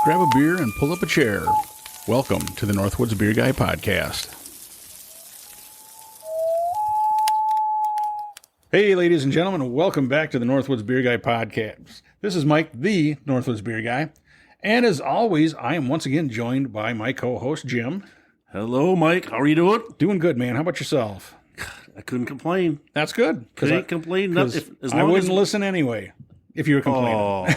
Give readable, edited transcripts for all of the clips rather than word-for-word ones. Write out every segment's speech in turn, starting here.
grab a beer, and pull up a chair. Welcome to the Northwoods Beer Guy Podcast. Hey, ladies and gentlemen, welcome back to the Northwoods Beer Guy Podcast. This is Mike, the Northwoods Beer Guy. And as always, I am once again joined by my co-host, Jim. Hello, Mike. How are you doing? Doing good, man. How about yourself? I couldn't complain. That's good. Couldn't complain. I wouldn't listen anyway if you were complaining. Oh.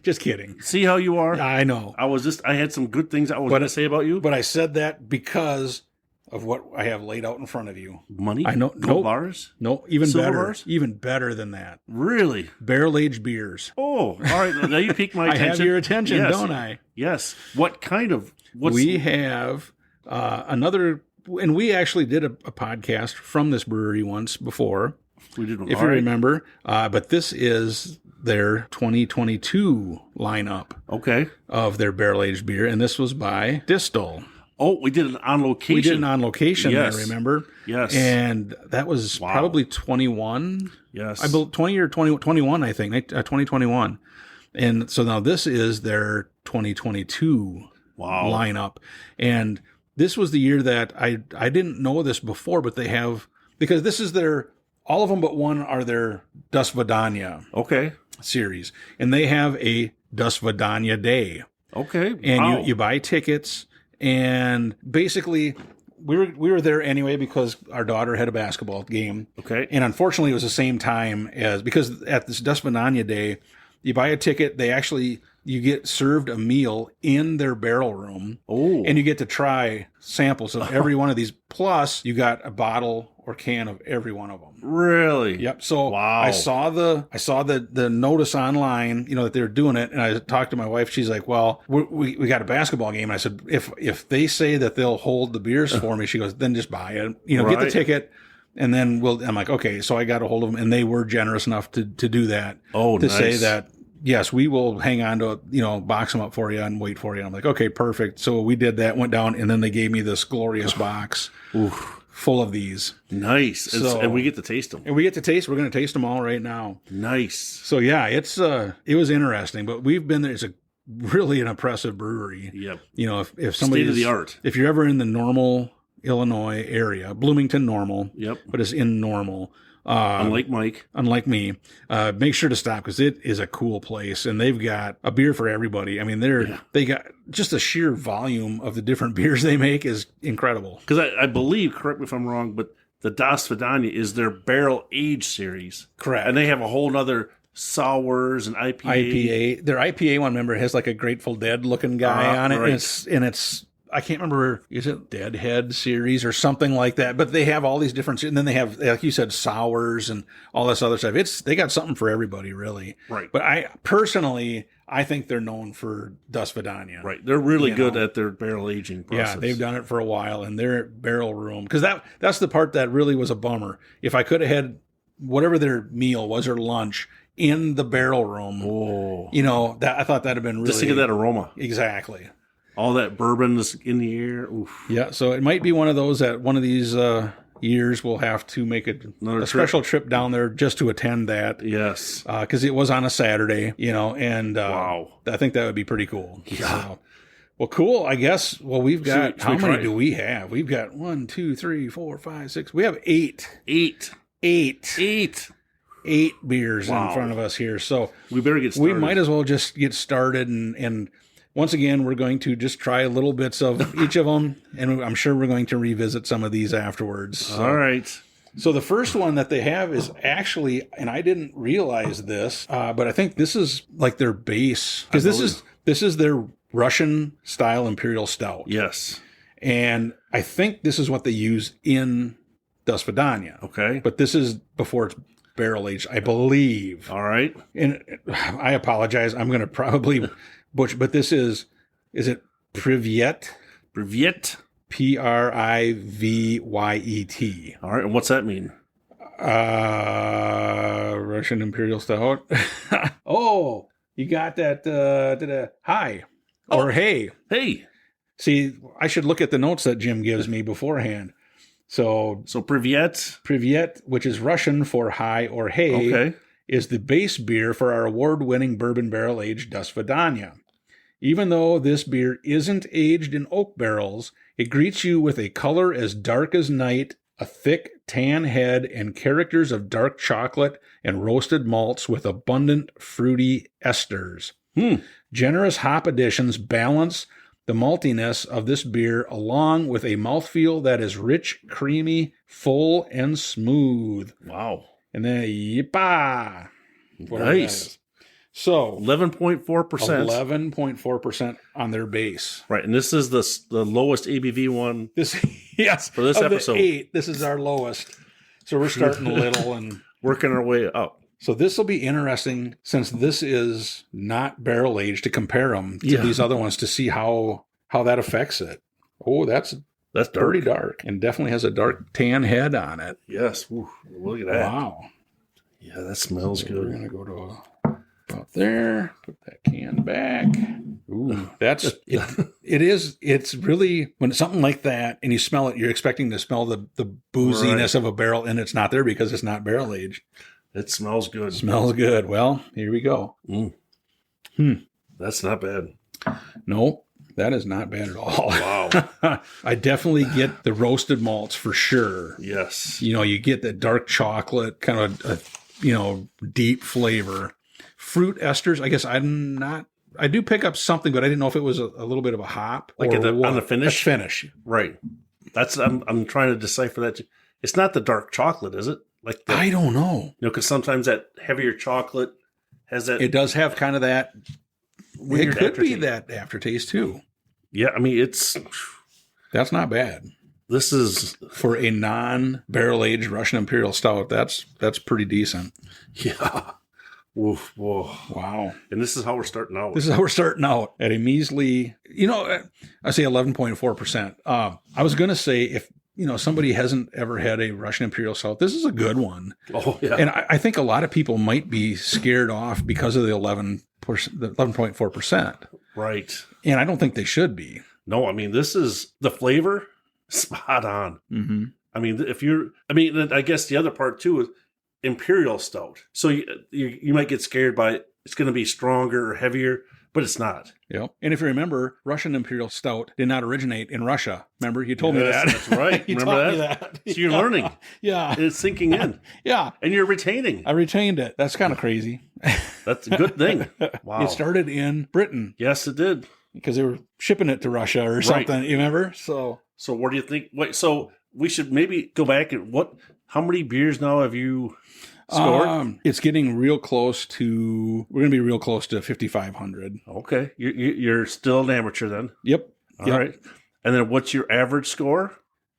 Just kidding. See how you are? I know. I had some good things I was going to say about you. But I said that because of what I have laid out in front of you. Money? I know. Gold bars? No, even Silver better. bars? Even better than that. Really? Barrel-aged beers. Oh, all right. Now you piqued my attention. I have your attention, yes. Don't I? Yes. What kind of? We have another, and we actually did a podcast from this brewery once before. We did, if you remember. But this is their 2022 lineup. Okay. Of their barrel-aged beer, and this was by DESTIHL. Oh, we did it on location. We did it on location, yes. I remember. Yes. And that was probably 21. Yes. I built 20 or 21, I think, 2021. And so now this is their 2022 lineup. And this was the year that I didn't know this before, but they have, because this is all of them but one are their Dosvidanya series. And they have a Dosvidanya Day. Okay. And you buy tickets. And basically, we were there anyway because our daughter had a basketball game. Okay. And unfortunately, it was the same time because at this Dosvidanya Day, you buy a ticket. You get served a meal in their barrel room. Oh. And you get to try samples of every one of these. Plus, you got a bottle or can of every one of them. Really? Yep. So I saw the notice online, that they were doing it, and I talked to my wife. She's like, "Well, we got a basketball game." And I said, "If they say that they'll hold the beers for me," she goes, "Then just buy it. Get the ticket." And then I'm like, okay. So I got a hold of them, and they were generous enough to do that. Oh, to nice. say that, yes, we will hang on to, box them up for you and wait for you. And I'm like, okay, perfect. So we did that, went down, and then they gave me this glorious box full of these. Nice. And we get to taste them. And we get to taste. We're going to taste them all right now. Nice. So yeah, it was interesting, but we've been there. It's really an impressive brewery. Yep. If somebody state of the art. If you're ever in the Normal, Illinois area, Bloomington, Normal. Yep. But it's in Normal. Unlike Mike. Unlike me. Make sure to stop because it is a cool place and they've got a beer for everybody. I mean, they got just the sheer volume of the different beers they make is incredible. Because I believe, correct me if I'm wrong, but the Dosvidanya is their barrel age series. Correct. And they have a whole nother sours and IPA. Their IPA one, remember, has like a Grateful Dead looking guy on it. Right. And it's I can't remember, is it Deadhead series or something like that? But they have all these different, and then they have, like you said, sours and all this other stuff. They got something for everybody, really. Right. But I think they're known for Dosvidanya. Right. They're really good at their barrel aging process. Yeah, they've done it for a while, and their barrel room, because that's the part that really was a bummer. If I could have had whatever their meal was or lunch in the barrel room, that I thought that'd have been really. Just think of that aroma. Exactly. All that bourbon is in the air. Oof. Yeah, so it might be one of those that one of these years we'll have to make a special trip down there just to attend that. Yes. Because it was on a Saturday, and I think that would be pretty cool. Yeah. So, well, cool, I guess. Well, we've got, how many do we have? We've got 1, 2, 3, 4, 5, 6. We have 8. 8 beers in front of us here. So we better get started. We might as well just get started and once again, we're going to just try little bits of each of them, and I'm sure we're going to revisit some of these afterwards. So, all right. So the first one that they have is actually, and I didn't realize this, but I think this is like their base, because this is their Russian style Imperial Stout. Yes. And I think this is what they use in Dosvidanya. Okay. But this is before it's barrel aged, I believe. All right. And I apologize. I'm going to probably butcher, but this is it Privyet? Privyet. Privyet. All right. And what's that mean? Russian Imperial Stout. Oh, you got that. Hi. Or hey. Hey. See, I should look at the notes that Jim gives me beforehand. So Privyet, which is Russian for hi or hey, is the base beer for our award-winning bourbon barrel-aged Dosvidanya. Even though this beer isn't aged in oak barrels, it greets you with a color as dark as night, a thick tan head, and characters of dark chocolate and roasted malts with abundant fruity esters. Generous hop additions balance the maltiness of this beer along with a mouthfeel that is rich, creamy, full, and smooth. Wow. And then, yippah! Nice. So 11.4%. 11.4% on their base. Right, and this is the lowest ABV one. Yes, for this episode. 8, this is our lowest. So we're starting little and working our way up. So this will be interesting since this is not barrel aged to compare them to these other ones to see how that affects it. Oh, that's pretty dark and definitely has a dark tan head on it. Yes, ooh, look at that. Wow. Yeah, that smells good. We're gonna go to about there. Put that can back. Ooh, that's it. It's really when it's something like that and you smell it, you're expecting to smell the booziness of a barrel, and it's not there because it's not barrel aged. It smells good. It smells good. Well, here we go. That's not bad. No, that is not bad at all. Wow. I definitely get the roasted malts for sure. Yes. You get that dark chocolate, kind of a deep flavor. Fruit esters, I guess I do pick up something, but I didn't know if it was a little bit of a hop. Like on the finish? A finish. Right. I'm trying to decipher that too. It's not the dark chocolate, is it? I don't know. Because sometimes that heavier chocolate has that. It does have kind of that. Weird it could aftertaste. be that aftertaste too. Yeah, I mean that's not bad. This is for a non-barrel aged Russian Imperial Stout. That's pretty decent. Yeah. Woof, whoa. Wow. And this is how we're starting out. This is how we're starting out at a measly. I say 11.4%. I was going to say if somebody hasn't ever had a Russian Imperial Stout, this is a good one. Oh, yeah. And I think a lot of people might be scared off because of the 11.4%. Right. And I don't think they should be. No, I mean, this is the flavor spot on. Mm-hmm. I mean, I guess the other part too is Imperial Stout. So you might get scared by it's going to be stronger or heavier, but it's not. Yep. And if you remember, Russian Imperial Stout did not originate in Russia. Remember, you told me that. That's right. You Remember taught that? me that. So you're learning. Yeah. It's sinking in. Yeah. And you're retaining. I retained it. That's kind of crazy. That's a good thing. Wow. It started in Britain. Yes, it did. Because they were shipping it to Russia or something. Right. You remember? So what do you think? Wait, so we should maybe go back and how many beers now have you scored? It's getting real close to. We're going to be real close to 5,500. Okay, you're still an amateur then. Yep. All right. And then what's your average score?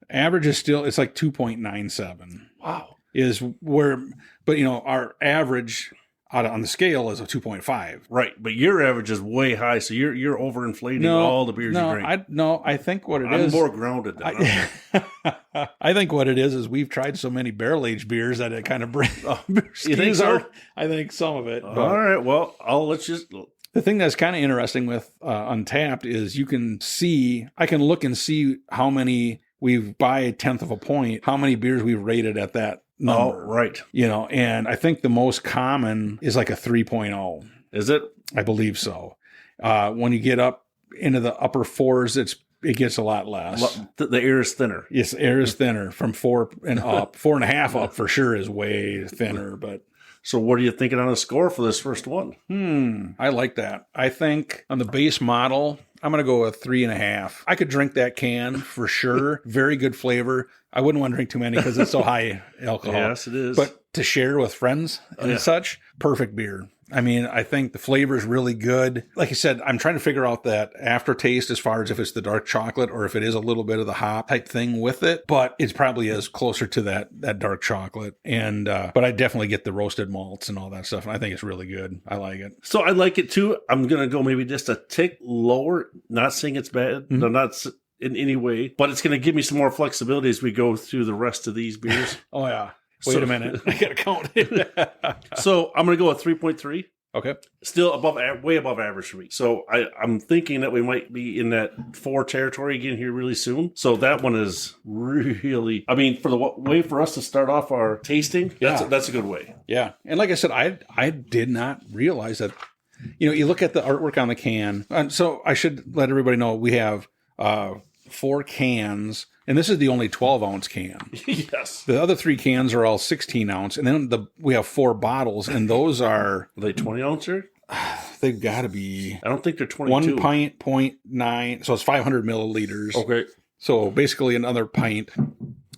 Average is still it's like 2.97. Wow. Is where, but our average on the scale is a 2.5. Right, but your average is way high, so you're overinflating all the beers you drink. I think what it is. I'm more grounded than I think what it is we've tried so many barrel-aged beers that it kind of brings. You think so? I think some of it. All right, well, I'll let you. The thing that's kind of interesting with Untapped is I can look and see how many we've, by a tenth of a point, how many beers we've rated at that number. Oh, right. And I think the most common is like a 3.0. Is it? I believe so. When you get up into the upper fours, it gets a lot less. The air is thinner. Yes, air is thinner from 4 and up. 4.5 up for sure is way thinner. But so what are you thinking on a score for this first one? I like that. I think on the base model, I'm going to go with 3.5. I could drink that can for sure. Very good flavor. I wouldn't want to drink too many because it's so high alcohol. Yes, it is. But to share with friends and such, perfect beer. I mean, I think the flavor is really good. Like I said, I'm trying to figure out that aftertaste as far as if it's the dark chocolate or if it is a little bit of the hop type thing with it. But it probably is closer to that dark chocolate. And but I definitely get the roasted malts and all that stuff. And I think it's really good. I like it. So I like it too. I'm going to go maybe just a tick lower. Not saying it's bad. Mm-hmm. No, not in any way. But it's going to give me some more flexibility as we go through the rest of these beers. Oh, yeah. Wait a minute. I got to count it. So I'm going to go with 3.3. Okay. Still way above average for me. So I'm thinking that we might be in that 4 territory again here really soon. So that one is really, I mean, for the way for us to start off our tasting, that's a good way. Yeah. And like I said, I did not realize that you look at the artwork on the can. And so I should let everybody know we have 4 cans, and this is the only 12-ounce can. Yes. The other 3 cans are all 16-ounce, and then we have 4 bottles, and those are they 20-ouncer? They've got to be. I don't think they're 22. 1 pint, 0.9, so it's 500 milliliters. Okay. So basically another pint.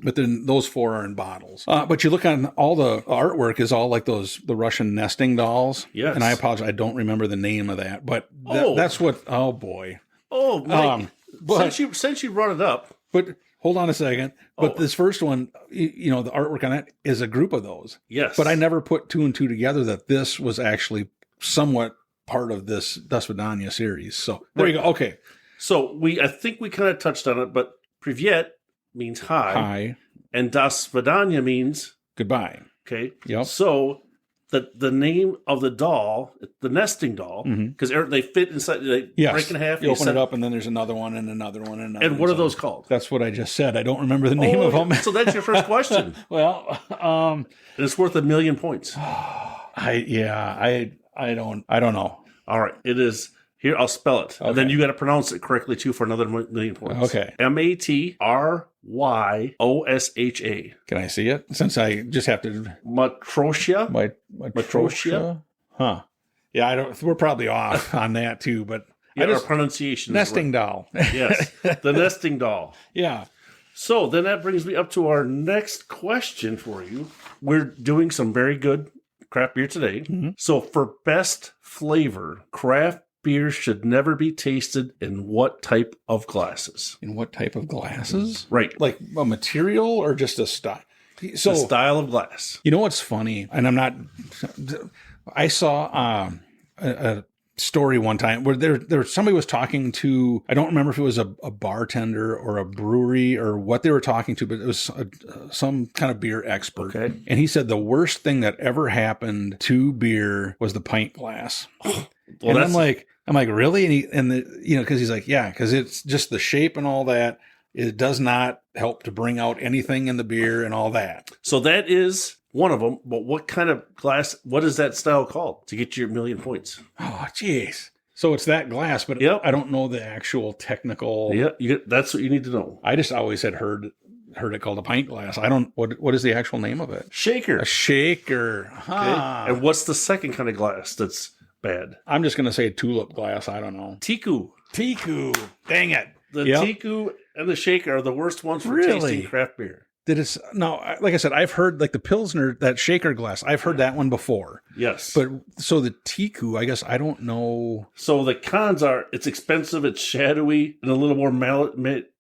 But then those 4 are in bottles. But you look on all the artwork is all like the Russian nesting dolls. Yes. And I apologize, I don't remember the name of that. But that's what. Oh boy. Oh, Mike. But Since you brought it up. But hold on a second. But this first one, the artwork on it is a group of those. Yes. But I never put 2 and 2 together that this was actually somewhat part of this Dosvidanya series. So there you go. Okay. So I think we kind of touched on it, but Privyet means hi. And Dosvidanya means goodbye. Okay. Yep. So the name of the doll, the nesting doll, because they fit inside, they break in half. You open it up, and then there's another one, and another one, and another. And what are those called? That's what I just said. I don't remember the name of them. So that's your first question. Well, and it's worth 1 million points. I don't know. All right, it is. Here, I'll spell it. Okay. And then you got to pronounce it correctly, too, for another 1 million points. Okay. Matrysha. Can I see it? Since I just have to... Matrosha? Matrosha? Huh. Yeah, we're probably off on that, too, but... our pronunciation nesting is doll. Yes, the nesting doll. Yeah. So then that brings me up to our next question for you. We're doing some very good craft beer today. Mm-hmm. So for best flavor, craft beer should never be tasted in what type of glasses? In what type of glasses? Right. Like a material or just a style? So, the style of glass. You know what's funny? And I saw a story one time where there somebody was talking to, I don't remember if it was a bartender or a brewery or what they were talking to, but it was some kind of beer expert. Okay. And he said the worst thing that ever happened to beer was the pint glass. Well, and I'm like, really? And because he's like, yeah, because it's just the shape and all that. It does not help to bring out anything in the beer and all that. So that is one of them. But what kind of glass, what is that style called to get your 1 million points? Oh, jeez. So it's that glass, but I don't know the actual technical. Yeah, that's what you need to know. I just always had heard it called a pint glass. I don't, what is the actual name of it? Shaker. A shaker. Huh. Okay. And what's the second kind of glass that's bad? I'm just going to say tulip glass. I don't know. Tiku. Dang it. The Tiku and the shaker are the worst ones for tasting craft beer. Like I said, I've heard like the Pilsner, that shaker glass. I've heard that one before. Yes. But so the Tiku, I guess I don't know. So the cons are it's expensive, it's shadowy, and a little more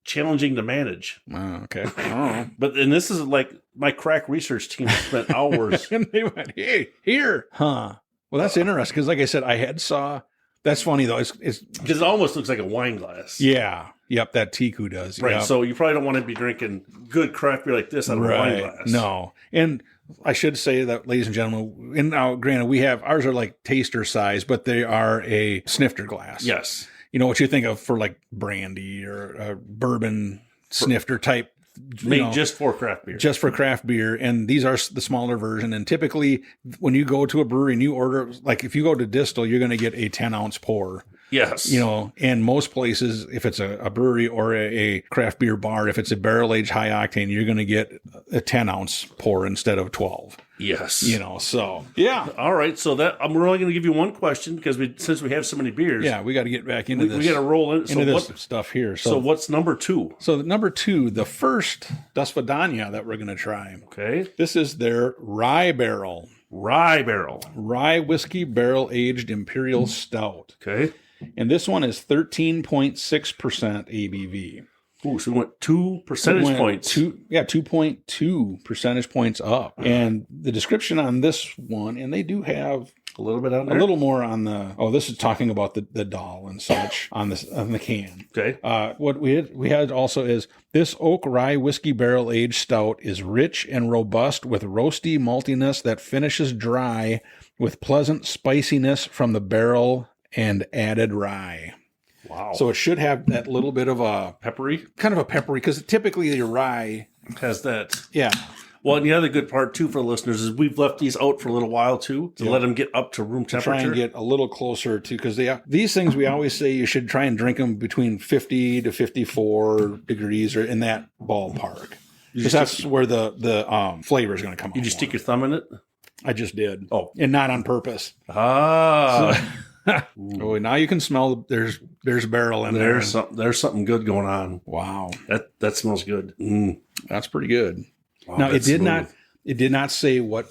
challenging to manage. Oh, okay. Oh. And this is like my crack research team spent hours. And they went, hey, here. Huh. Well, that's interesting because like I said, that's funny though. It's because it almost looks like a wine glass. Yeah. Yep. That Tiku does. Right. Yep. So you probably don't want to be drinking good craft beer like this out of a wine glass. No. And I should say that, ladies and gentlemen, and now granted, ours are like taster size, but they are a snifter glass. Yes. You know what you think of for like brandy or a bourbon snifter type. Made just for craft beer. Just for craft beer. And these are the smaller version. And typically when you go to a brewery and you order, like if you go to DESTIHL, you're going to get a 10-ounce pour. Yes. And most places, if it's a brewery or a craft beer bar, if it's a barrel-aged high-octane, you're going to get a 10-ounce pour instead of 12. Yes. So, yeah. All right. So we're only going to give you one question because since we have so many beers. Yeah, we got to get back into this. We got to roll into this stuff here. So what's number 2? So number 2, the first Dosvidanya that we're going to try. Okay. This is their rye barrel. Rye whiskey barrel-aged Imperial Stout. Okay. And this one is 13.6% ABV. Ooh, so we went 2 percentage points. 2.2 percentage points up. And the description on this one, and they do have a little bit on there. A little more on this is talking about the doll and such on the can. Okay. What we had also is this oak rye whiskey barrel aged stout is rich and robust with roasty maltiness that finishes dry with pleasant spiciness from the barrel and added rye. Wow. So it should have that little bit of a peppery, because typically your rye has that. Yeah. Well, and the other good part, too, for listeners is we've left these out for a little while, too, to let them get up to room temperature. Try and get a little closer to, because these things, we always say you should try and drink them between 50 to 54 degrees or in that ballpark. Because that's where the flavor is going to come out. You just stick your thumb in it? I just did. Oh. And not on purpose. Oh, now you can smell there's barrel in there. There's something good going on. Wow. That smells good. That's pretty good. Wow, now it did not say what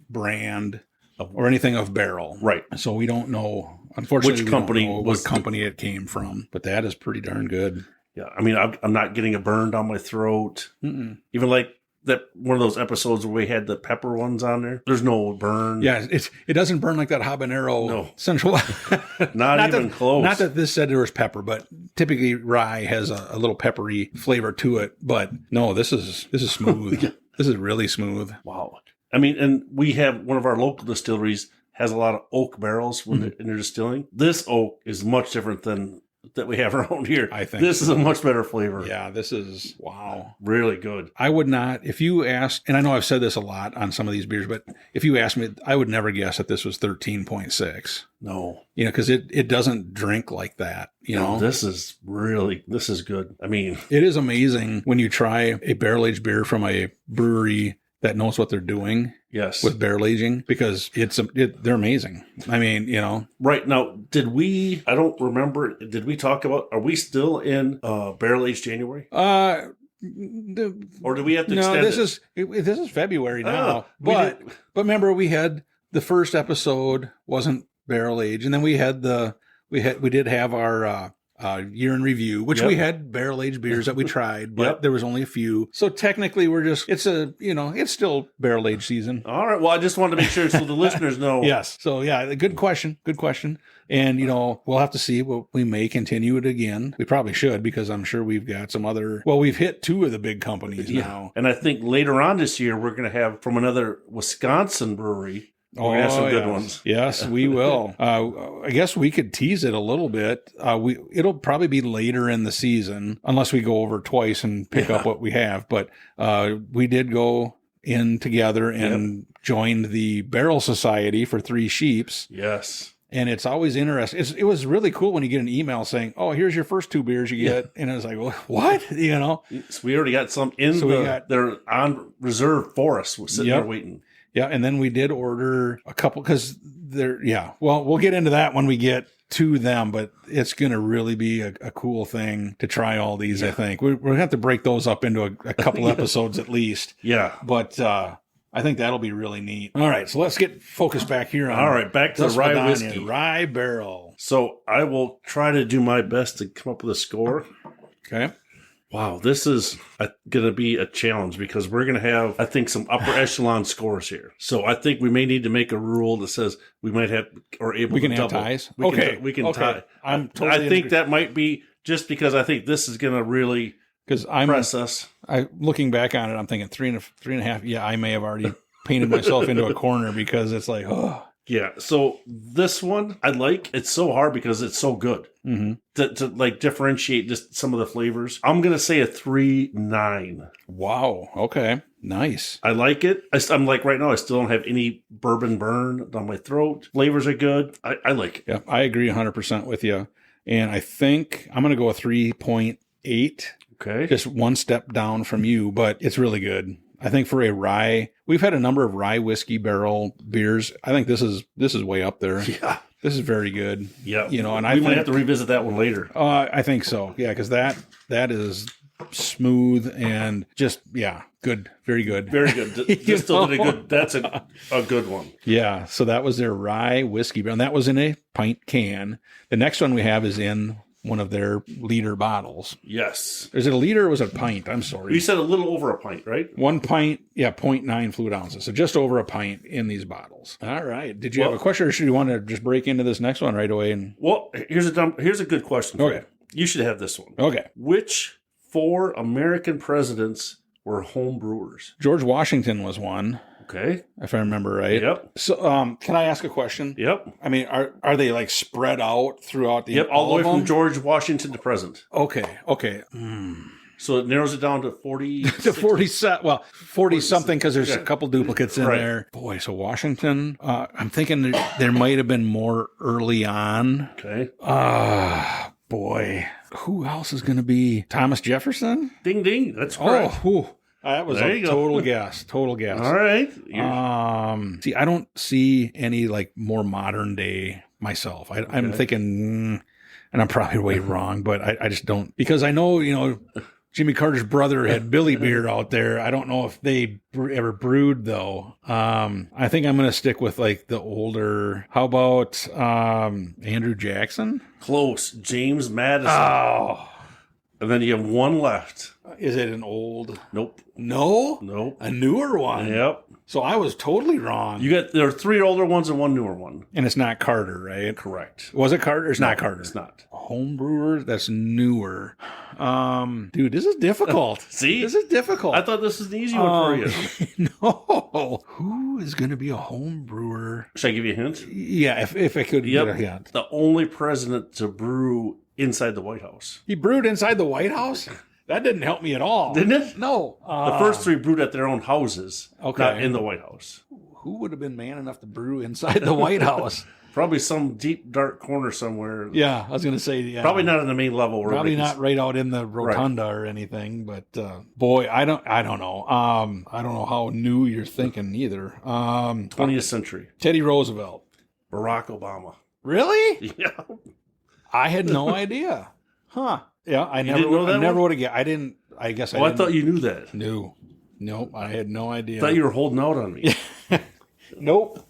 brand or anything of barrel. Right. So we don't know, unfortunately, what company it came from, but that is pretty darn good. Yeah. I mean, I'm not getting a burn down my throat. Mm-mm. Even like that one of those episodes where we had the pepper ones on there. There's no burn. Yeah, it doesn't burn like that habanero central. not even close. Not that this said there was pepper, but typically rye has a little peppery flavor to it. But no, this is smooth. This is really smooth. Wow. I mean, and we have one of our local distilleries has a lot of oak barrels when they're distilling. This oak is much different than that we have around here. I think this is a much better flavor. Yeah, this is, wow. Really good. I would not, if you asked, and I know I've said this a lot on some of these beers, but if you asked me, I would never guess that this was 13.6. No. You know, because it doesn't drink like that, you know. This is good. I mean, it is amazing when you try a barrel-aged beer from a brewery that knows what they're doing. Yes. With barrel aging, because they're amazing. I mean, you know. Right. Now, I don't remember, did we talk about, are we still in barrel aged January? Or do we have to extend this is February now. But remember, we had the first episode wasn't barrel aged, and then we did have our year in review, which we had barrel aged beers that we tried, but there was only a few. So technically it's still barrel aged season. All right. Well, I just wanted to make sure so the listeners know. Yes. So yeah, good question. And we'll have to see. We may continue it again. We probably should, because I'm sure we've got some other, we've hit two of the big companies now. And I think later on this year, we're going to have from another Wisconsin brewery. We're going to have some good ones. Yes, we will. I guess we could tease it a little bit. It'll probably be later in the season, unless we go over twice and pick up what we have. But we did go in together and joined the Barrel Society for Three Sheeps. Yes. And it's always interesting. It was really cool when you get an email saying, "Oh, here's your first two beers you get," and I was like, well, "What?" So we already got some they're on reserve for us. We're sitting there waiting. Yeah, and then we did order a couple because we'll get into that when we get to them, but it's going to really be a cool thing to try all these, I think. We're going to have to break those up into a couple episodes at least. Yeah. But I think that'll be really neat. All right, so let's get focused back here on. All right, back to the rye whiskey. Rye barrel. So I will try to do my best to come up with a score. Okay. Wow, this is going to be a challenge because we're going to have, I think, some upper echelon scores here. So I think we may need to make a rule that says we might have or able to double. We can have ties? We can tie. I think that might be just because I think this is going to really press us. Looking back on it, I'm thinking 3.5. Yeah, I may have already painted myself into a corner because it's like, oh. Yeah, so this one I like. It's so hard because it's so good to like differentiate just some of the flavors. I'm gonna say a 3.9. Wow. Okay. Nice. I like it. I'm like right now. I still don't have any bourbon burn down my throat. Flavors are good. I like it. Yeah, I agree 100% with you. And I think I'm gonna go a 3.8. Okay. Just one step down from you, but it's really good. I think for a rye, we've had a number of rye whiskey barrel beers. I think this is way up there. Yeah. This is very good. Yeah. And we might have to revisit that one later. I think so. Yeah, because that is smooth and just, good. Very good. Very good. Just did a good, that's a good one. Yeah. So that was their rye whiskey beer, and that was in a pint can. The next one we have is in one of their liter bottles. Yes. Is it a liter or was it a pint? I'm sorry. You said a little over a pint, right? 1 pint, 0.9 fluid ounces. So just over a pint in these bottles. All right. Did you have a question, or should you want to just break into this next one right away? Well, here's a good question for you. You should have this one. Okay. Which 4 American presidents were home brewers? George Washington was one. Okay. If I remember right. Yep. So, can I ask a question? Yep. I mean, are they like spread out throughout the? Yep. All the way from George Washington to present. Okay. So it narrows it down to 40. to 40 something because there's a couple duplicates in there. Boy, so Washington, I'm thinking there might have been more early on. Okay. Boy, who else is going to be? Thomas Jefferson? Ding, ding. That's correct. That was a total guess. Total guess. All right. See, I don't see any like more modern day myself. I'm thinking, and I'm probably way wrong, but I just don't, because I know, Jimmy Carter's brother had Billy beer out there. I don't know if they ever brewed though. I think I'm going to stick with like the older. How about Andrew Jackson? Close. James Madison. Oh. And then you have one left. Is it an old? Nope. No? Nope. A newer one? Yep. So I was totally wrong. There are 3 older ones and 1 newer one. And it's not Carter, right? Correct. Was it Carter? It's not Carter. It's not. A home brewer that's newer. Dude, this is difficult. See? This is difficult. I thought this was an easy one for you. No. Who is going to be a home brewer? Should I give you a hint? Yeah, if I could get a hint. The only president to brew inside the White House. He brewed inside the White House? That didn't help me at all. Didn't it? No. The first 3 brewed at their own houses, not in the White House. Who would have been man enough to brew inside the White House? Probably some deep, dark corner somewhere. Yeah, I was going to say, yeah. Probably not in the main level. Probably not right out in the rotunda or anything, but boy, I don't know. I don't know how new you're thinking either. 20th century. Teddy Roosevelt. Barack Obama. Really? Yeah. I had no idea. Huh. Yeah, I never would have guessed. I guess I didn't. I thought you knew that. Nope, I had no idea. I thought you were holding out on me. Nope.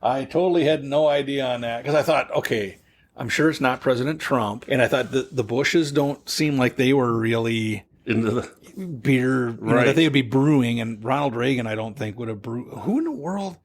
I totally had no idea on that because I thought, okay, I'm sure it's not President Trump. And I thought the Bushes don't seem like they were really into the beer, that they would be brewing. And Ronald Reagan, I don't think would have brewed. Who in the world?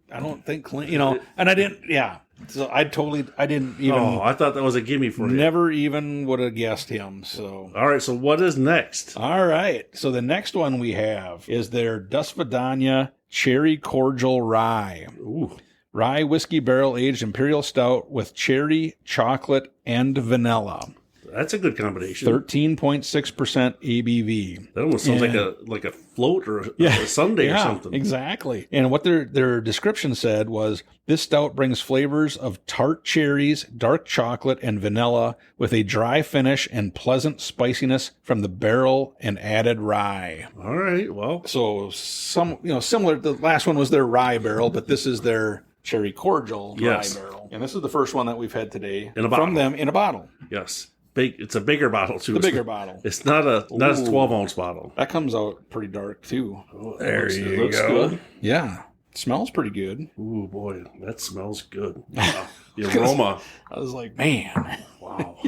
I don't think Clinton, and I didn't, yeah. So I didn't even. Oh, I thought that was a gimme for you. Never even would have guessed him. So. All right. So what is next? All right. So the next one we have is their Dosvidanya Cherry Cordial Rye. Ooh. Rye whiskey barrel aged imperial stout with cherry, chocolate, and vanilla. That's a good combination. 13.6% ABV. That almost sounds like a float or a sundae or something. Exactly. And what their description said was, this stout brings flavors of tart cherries, dark chocolate, and vanilla with a dry finish and pleasant spiciness from the barrel and added rye. All right. Well, so similar. The last one was their rye barrel, but this is their cherry cordial rye barrel. And this is the first one that we've had today from them in a bottle. Yes. It's a bigger bottle too. The bigger bottle. It's not a 12-ounce bottle. That comes out pretty dark too. Oh, there you looks go. Good. Yeah, it smells pretty good. Ooh boy, that smells good. Wow. The aroma. I was like, man, wow,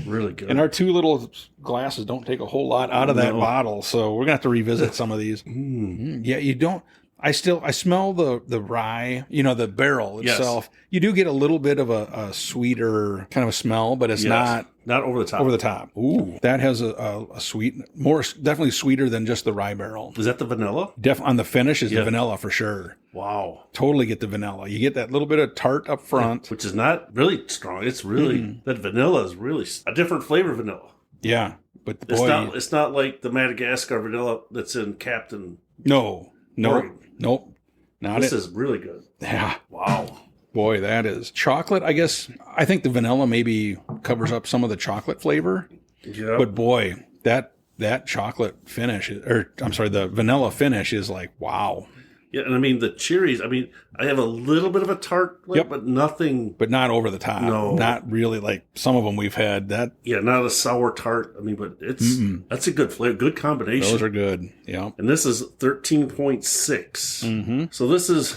really good. And our 2 little glasses don't take a whole lot out of that bottle, so we're gonna have to revisit some of these. Yeah, you don't. I smell the rye, the barrel itself. Yes. You do get a little bit of a sweeter kind of a smell, but it's not over the top. Over the top. Ooh, that has a sweet, definitely sweeter than just the rye barrel. Is that the vanilla? On the finish is the vanilla for sure. Wow. Totally get the vanilla. You get that little bit of tart up front. Which is not really strong. It's really, that vanilla is really a different flavor vanilla. Yeah. But it's not like the Madagascar vanilla that's in Captain. No. Nope. This is really good. Yeah. Wow. Boy, that is. Chocolate, I guess. I think the vanilla maybe covers up some of the chocolate flavor. Yeah. But boy, that chocolate finish, the vanilla finish is like, wow. Yeah, and I mean, the cherries, I have a little bit of a tart, but nothing. But not over the top. No. Not really like some of them we've had. Yeah, not a sour tart. But that's a good flavor, good combination. Those are good, yeah. And this is 13.6. Mm-hmm. So this is.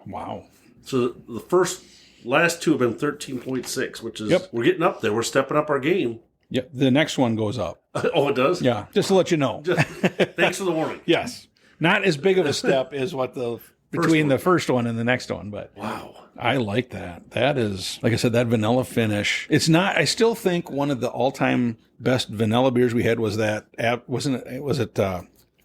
Wow. So the last 2 have been 13.6, which is, we're getting up there. We're stepping up our game. Yep, the next one goes up. Oh, it does? Yeah, just to let you know. Thanks for the warning. Yes. Not as big of a step as what between the first one and the next one, but wow, I like that. That is, like I said, that vanilla finish. It's not. I still think one of the all-time best vanilla beers we had was that. Wasn't it? Was it?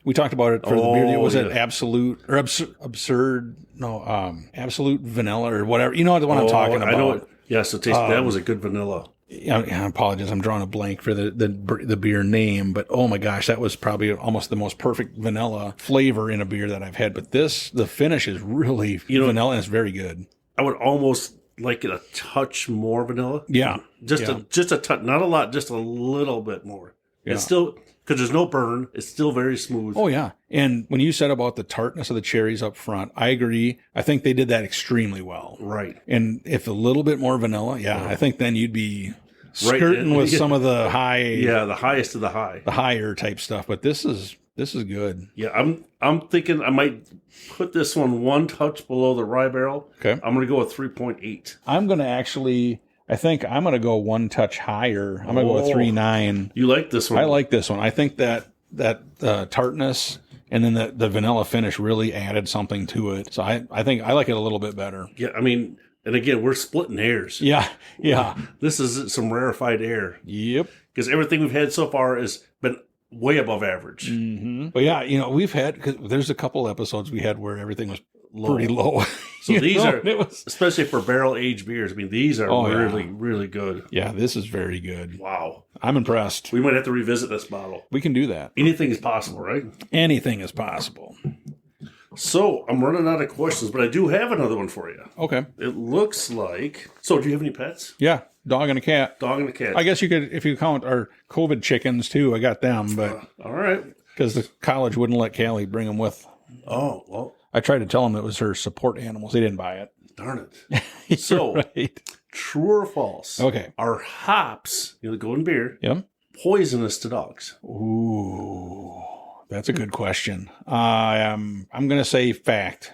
We talked about it for the beer. Was it Absolute or Absurd? No, Absolute Vanilla or whatever. You know the one I'm talking about. I know. Yeah. So taste that was a good vanilla. I apologize, I'm drawing a blank for the beer name, but oh my gosh, that was probably almost the most perfect vanilla flavor in a beer that I've had. But the finish is really vanilla and it's very good. I would almost like it a touch more vanilla. Yeah. Just a touch, not a lot, just a little bit more. Yeah. It's still, because there's no burn, it's still very smooth. Oh, yeah. And when you said about the tartness of the cherries up front, I agree. I think they did that extremely well. Right. And if a little bit more vanilla, I think then you'd be skirting with some of the high. Yeah, the highest of the high. The higher type stuff. But this is good. Yeah, I'm thinking I might put this one touch below the rye barrel. Okay. I'm going to go with 3.8. I'm going to actually... I think I'm going to go one touch higher. I'm going to go with 3.9. You like this one? I like this one. I think that tartness and then the vanilla finish really added something to it. So I think I like it a little bit better. Yeah, I mean, and again, we're splitting hairs. Yeah. This is some rarefied air. Yep. Because everything we've had so far has been way above average. Mm-hmm. But yeah, we've had, cause there's a couple episodes we had where everything was pretty low. So these are, especially for barrel-aged beers, I mean, these are really good. Yeah, this is very good. Wow. I'm impressed. We might have to revisit this bottle. We can do that. Anything is possible, right? Anything is possible. So, I'm running out of questions, but I do have another one for you. Okay. It looks like... So, do you have any pets? Yeah, dog and a cat. Dog and a cat. I guess you could, if you count our COVID chickens, too. I got them, but... all right. Because the college wouldn't let Callie bring them with. Oh, well... I tried to tell them it was her support animals. They didn't buy it. Darn it. So, true or false? Okay. Are hops, the golden beer, poisonous to dogs? Ooh, that's a good question. I'm going to say fact.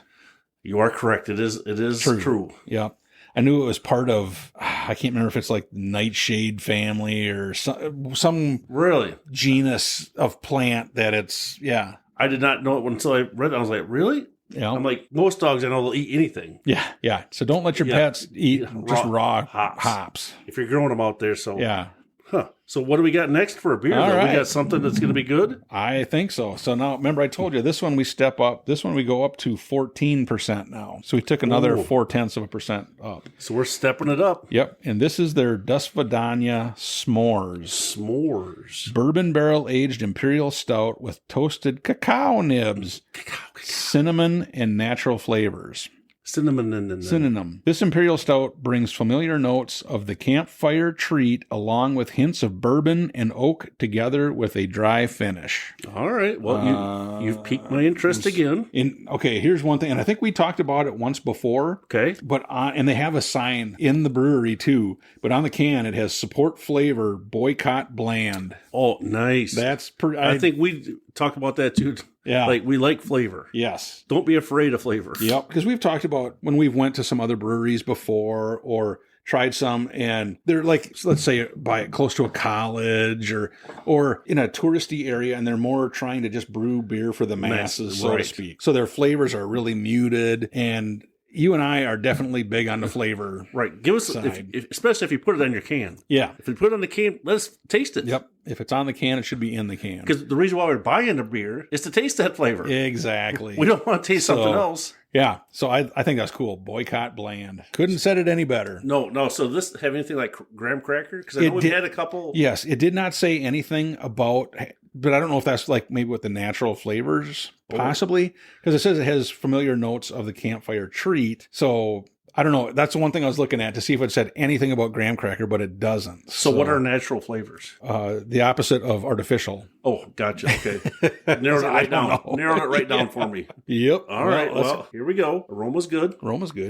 You are correct. It is true. Yeah. I knew it was part of, I can't remember if it's like nightshade family or some really genus of plant that it's, I did not know it until I read it. I was like, really? Yeah. I'm like, most dogs I know will eat anything. Yeah. So don't let your pets eat just raw hops. If you're growing them out there. So yeah. So what do we got next for a beer? All right. We got something that's going to be good? I think so. So now, remember I told you, this one we step up. This one we go up to 14% now. So we took another 0.4% up. So we're stepping it up. Yep. And this is their Dosvidanya S'mores. Bourbon barrel-aged imperial stout with toasted cacao nibs, cinnamon, and natural flavors. Synonym. This imperial stout brings familiar notes of the campfire treat along with hints of bourbon and oak together with a dry finish. All right. Well, you've piqued my interest again. Okay, here's one thing, and I think we talked about it once before. Okay. But and they have a sign in the brewery too, but on the can it has support flavor, boycott bland. Oh, nice. That's I think we talked about that too. Yeah. Like, we like flavor. Yes. Don't be afraid of flavor. Yep. Because we've talked about when we've went to some other breweries before or tried some, and they're like, let's say by close to a college or in a touristy area, and they're more trying to just brew beer for the masses, so to speak. So their flavors are really muted, and you and I are definitely big on the flavor. Right. Give us, especially if you put it on your can. Yeah. If you put it on the can, let us taste it. Yep. If it's on the can, it should be in the can. Because the reason why we're buying a beer is to taste that flavor. Exactly. We don't want to taste something else. Yeah. So I think that's cool. Boycott bland. Couldn't said it any better. No. So this have anything like graham cracker? Because I know we've had a couple. Yes. It did not say anything about, but I don't know if that's like maybe with the natural flavors, possibly. Because it says it has familiar notes of the campfire treat. So I don't know. That's the one thing I was looking at to see if it said anything about graham cracker, but it doesn't. So what are natural flavors? The opposite of artificial. Oh, gotcha. Okay. Narrowed it right down for me. Yep. All right. Well, here we go. Aroma's good.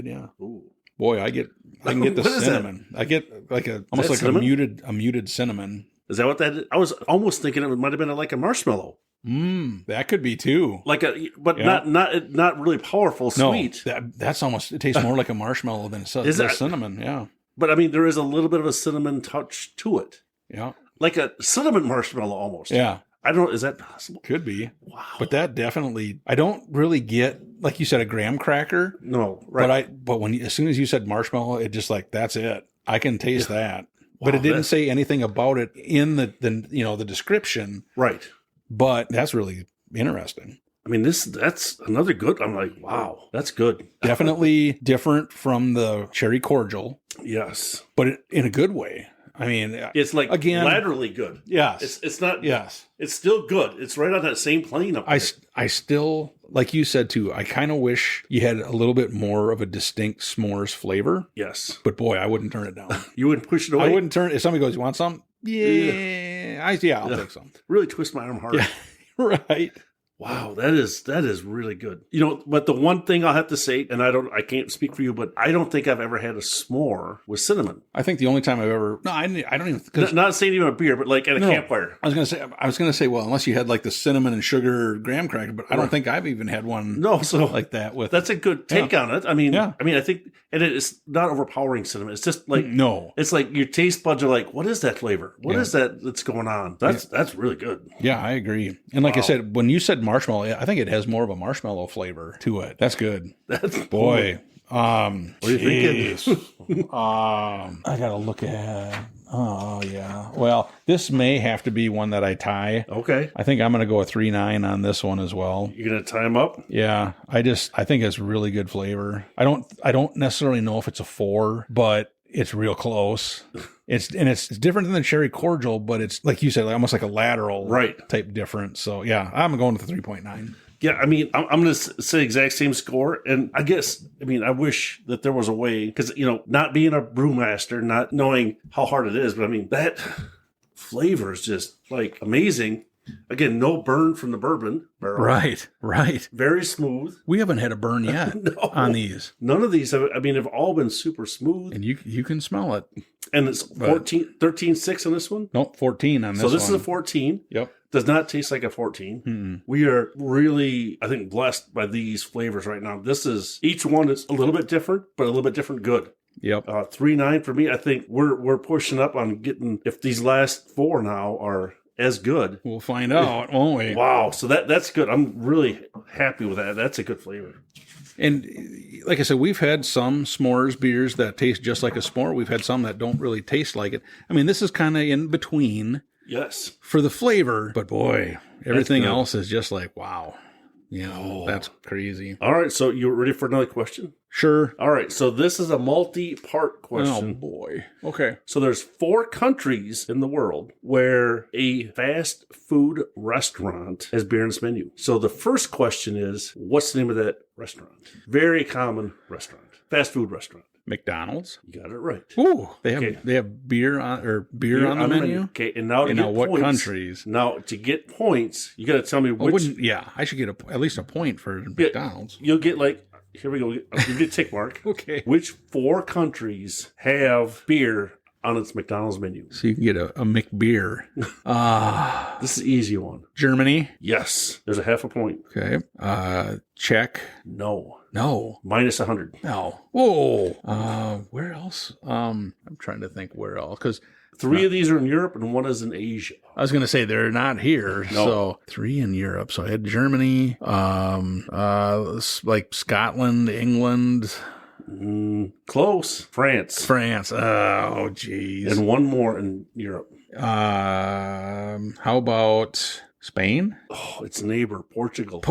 Yeah. Ooh. Boy, I can get the cinnamon. I get like almost like cinnamon? a muted cinnamon. Is that what that is? I was almost thinking it might have been like a marshmallow. That could be too. Not really powerful, sweet. No, that's almost, it tastes more like a marshmallow than cinnamon. Yeah. But I mean, there is a little bit of a cinnamon touch to it. Yeah. Like a cinnamon marshmallow almost. Yeah. I don't know. Is that possible? Could be. Wow. But that definitely, I don't really get, like you said, a graham cracker. No. Right. But as soon as you said marshmallow, it just like, that's it. I can taste that. Wow, but it didn't say anything about it in the description. Right. But that's really interesting. I mean, that's another good. I'm like, wow, that's good. Definitely different from the cherry cordial. Yes. But in a good way. I mean, it's like again, laterally good. Yes. It's not. Yes. It's still good. It's right on that same plane up there. I still, like you said too, I kind of wish you had a little bit more of a distinct s'mores flavor. Yes. But boy, I wouldn't turn it down. You wouldn't push it away? I wouldn't turn it. If somebody goes, you want some? Yeah. I'll take some. Really twist my arm hard. Yeah. Right. Wow, that is really good. But the one thing I'll have to say, and I can't speak for you, but I don't think I've ever had a s'more with cinnamon. I think the only time I've ever I don't even not saying even a beer, but like at a campfire. I was gonna say, well, unless you had like the cinnamon and sugar graham cracker, but I don't think I've even had one. Like that with. That's a good take on it. I mean, I think, and it's not overpowering cinnamon. It's just like it's like your taste buds are like, what is that flavor? What is that that's going on? That's really good. Yeah, I agree. And like I said, when you said marshmallow, I think it has more of a marshmallow flavor to it. That's good. That's boy. What are you thinking? I gotta look at. Oh yeah. Well, this may have to be one that I tie. Okay. I think I'm gonna go a 3.9 on this one as well. You're gonna tie them up? Yeah. I think it's really good flavor. I don't necessarily know if it's a 4, but it's real close. It's different than the cherry cordial, but it's like you said, almost like a lateral type difference. So yeah, I'm going with the 3.9. Yeah, I mean, I'm going to say exact same score. And I guess, I wish that there was a way, because, not being a brewmaster, not knowing how hard it is, but I mean, that flavor is just like amazing. Again, no burn from the bourbon barrel. Right. Very smooth. We haven't had a burn yet on these. None of these have all been super smooth. And you can smell it. And it's 13.6 on this one? Nope, 14 on this one. So this is a 14. Yep. Does not taste like a 14. Mm-mm. We are really, I think, blessed by these flavors right now. Each one is a little bit different, but a little bit different good. Yep. 3.9 for me. I think we're pushing up on getting, if these last 4 now are as good. We'll find out, won't we? Wow. So that's good. I'm really happy with that. That's a good flavor. And like I said, we've had some s'mores beers that taste just like a s'more. We've had some that don't really taste like it. I mean, this is kind of in between. Yes. For the flavor, but boy, everything else is just like, wow. That's crazy. All right. So you ready for another question? Sure. All right. So this is a multi-part question. Oh, boy. Okay. So there's 4 countries in the world where a fast food restaurant has beer in its menu. So the first question is, what's the name of that restaurant? Very common restaurant. Fast food restaurant. McDonald's. You got it right. Ooh, they have beer on on the menu. Okay, and now to get what points, countries? Now to get points, you got to tell me which. I should get at least a point for McDonald's. You'll get here we go. I'll give you a tick mark. Okay. Which 4 countries have beer on its McDonald's menu? So you can get a McBeer. This is an easy one. Germany. Yes. There's a half a point. Okay. Czech. No. Minus -100. No. Whoa. Where else? I'm trying to think where else, because 3 of these are in Europe and 1 is in Asia. I was going to say they're not here. No. So 3 in Europe. So I had Germany, like Scotland, England. Close. France. Oh, geez. And 1 more in Europe. How about Spain? Oh, it's neighbor, Portugal.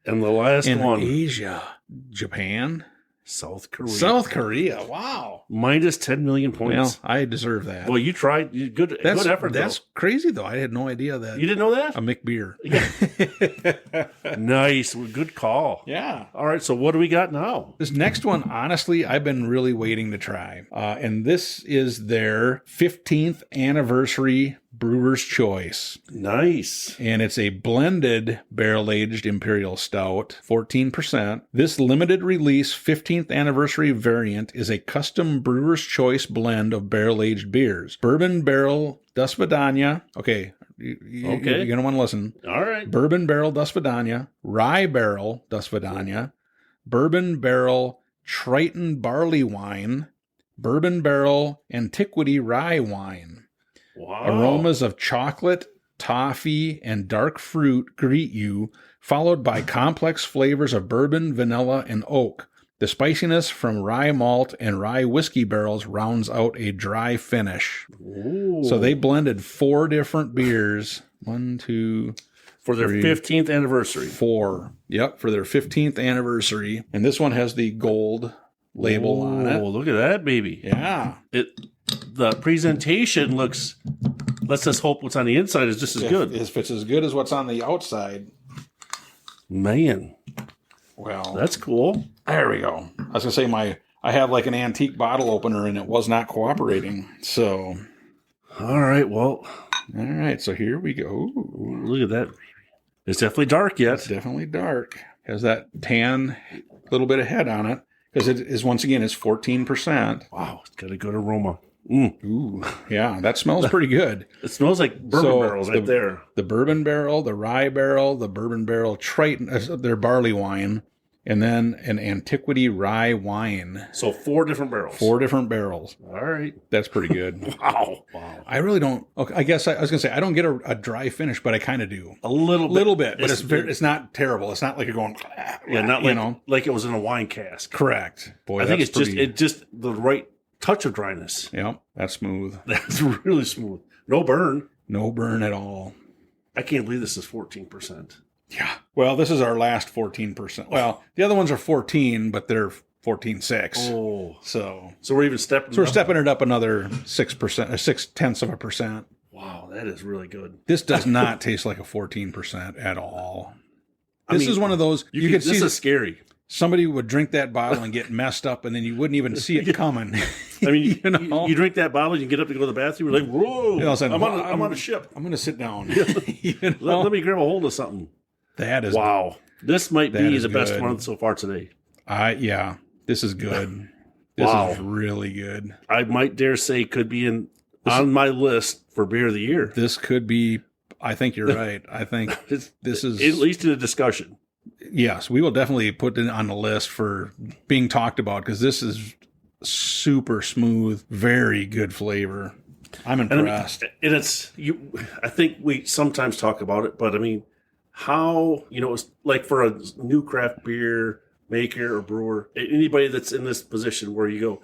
And the last one. Asia. Japan. South Korea. Wow. Minus 10 million points. Well, I deserve that. Well, you tried. Good effort. That's crazy, though. I had no idea that. You didn't know that? A McBeer. Nice. Good call. Yeah. All right. So what do we got now? This next one, honestly, I've been really waiting to try. And this is their 15th anniversary Brewer's Choice. Nice. And it's a blended barrel-aged Imperial Stout, 14%. This limited release 15th anniversary variant is a custom Brewer's Choice blend of barrel-aged beers. Bourbon barrel Dosvidanya. Okay. You're going to want to listen. All right. Bourbon barrel Dosvidanya. Rye barrel Dosvidanya. Bourbon barrel Triton barley wine. Bourbon barrel Antiquity rye wine. Wow. Aromas of chocolate, toffee, and dark fruit greet you, followed by complex flavors of bourbon, vanilla, and oak. The spiciness from rye malt and rye whiskey barrels rounds out a dry finish. Ooh. So they blended 4 different beers. 1, 2, for their 15th anniversary. 4. Yep, for their 15th anniversary. And this one has the gold label on it. Oh, look at that, baby. Yeah. the presentation looks, let's just hope what's on the inside is just as good. If it's as good as what's on the outside. Man. Well, that's cool. There we go. I was going to say I have like an antique bottle opener and it was not cooperating. So. All right. Well. All right. So here we go. Ooh, look at that. It's definitely dark yet. It's definitely dark. Has that tan little bit of head on it. Because it is, once again, it's 14%. Wow. It's got a good aroma. Ooh, yeah, that smells pretty good. It smells like bourbon barrels right there. The bourbon barrel, the rye barrel, the bourbon barrel Triton, their barley wine, and then an antiquity rye wine. So 4 different barrels. 4 different barrels. All right. That's pretty good. Wow. I really don't, okay, I guess I was going to say, I don't get a dry finish, but I kind of do. A little bit. But it's not terrible. It's not like you're going, yeah, not like, like it was in a wine cask. Correct. Boy, I think it's just the right touch of dryness. Yep, that's smooth. That's really smooth. No burn. No burn at all. I can't believe this is 14%. Yeah. Well, this is our last 14%. Well, the other ones are 14, but they're 14.6. Oh. So we're even stepping we're stepping it up another 6%, 0.6%. Wow, that is really good. This does not taste like a 14% at all. This is one of those you could see. This is scary. Somebody would drink that bottle and get messed up, and then you wouldn't even see it coming. I mean, you drink that bottle, you get up to go to the bathroom, you're like, whoa, I'm on a ship. I'm going to sit down. Let me grab a hold of something. That is wow. This might be the best one so far today. Yeah, this is good. This is really good. I might dare say could be on my list for beer of the year. This could be. I think you're right. I think this is at least in a discussion. Yes, we will definitely put it on the list for being talked about because this is super smooth, very good flavor. I'm impressed. And it's I think we sometimes talk about it, but I mean, how it's like for a new craft beer maker or brewer, anybody that's in this position where you go,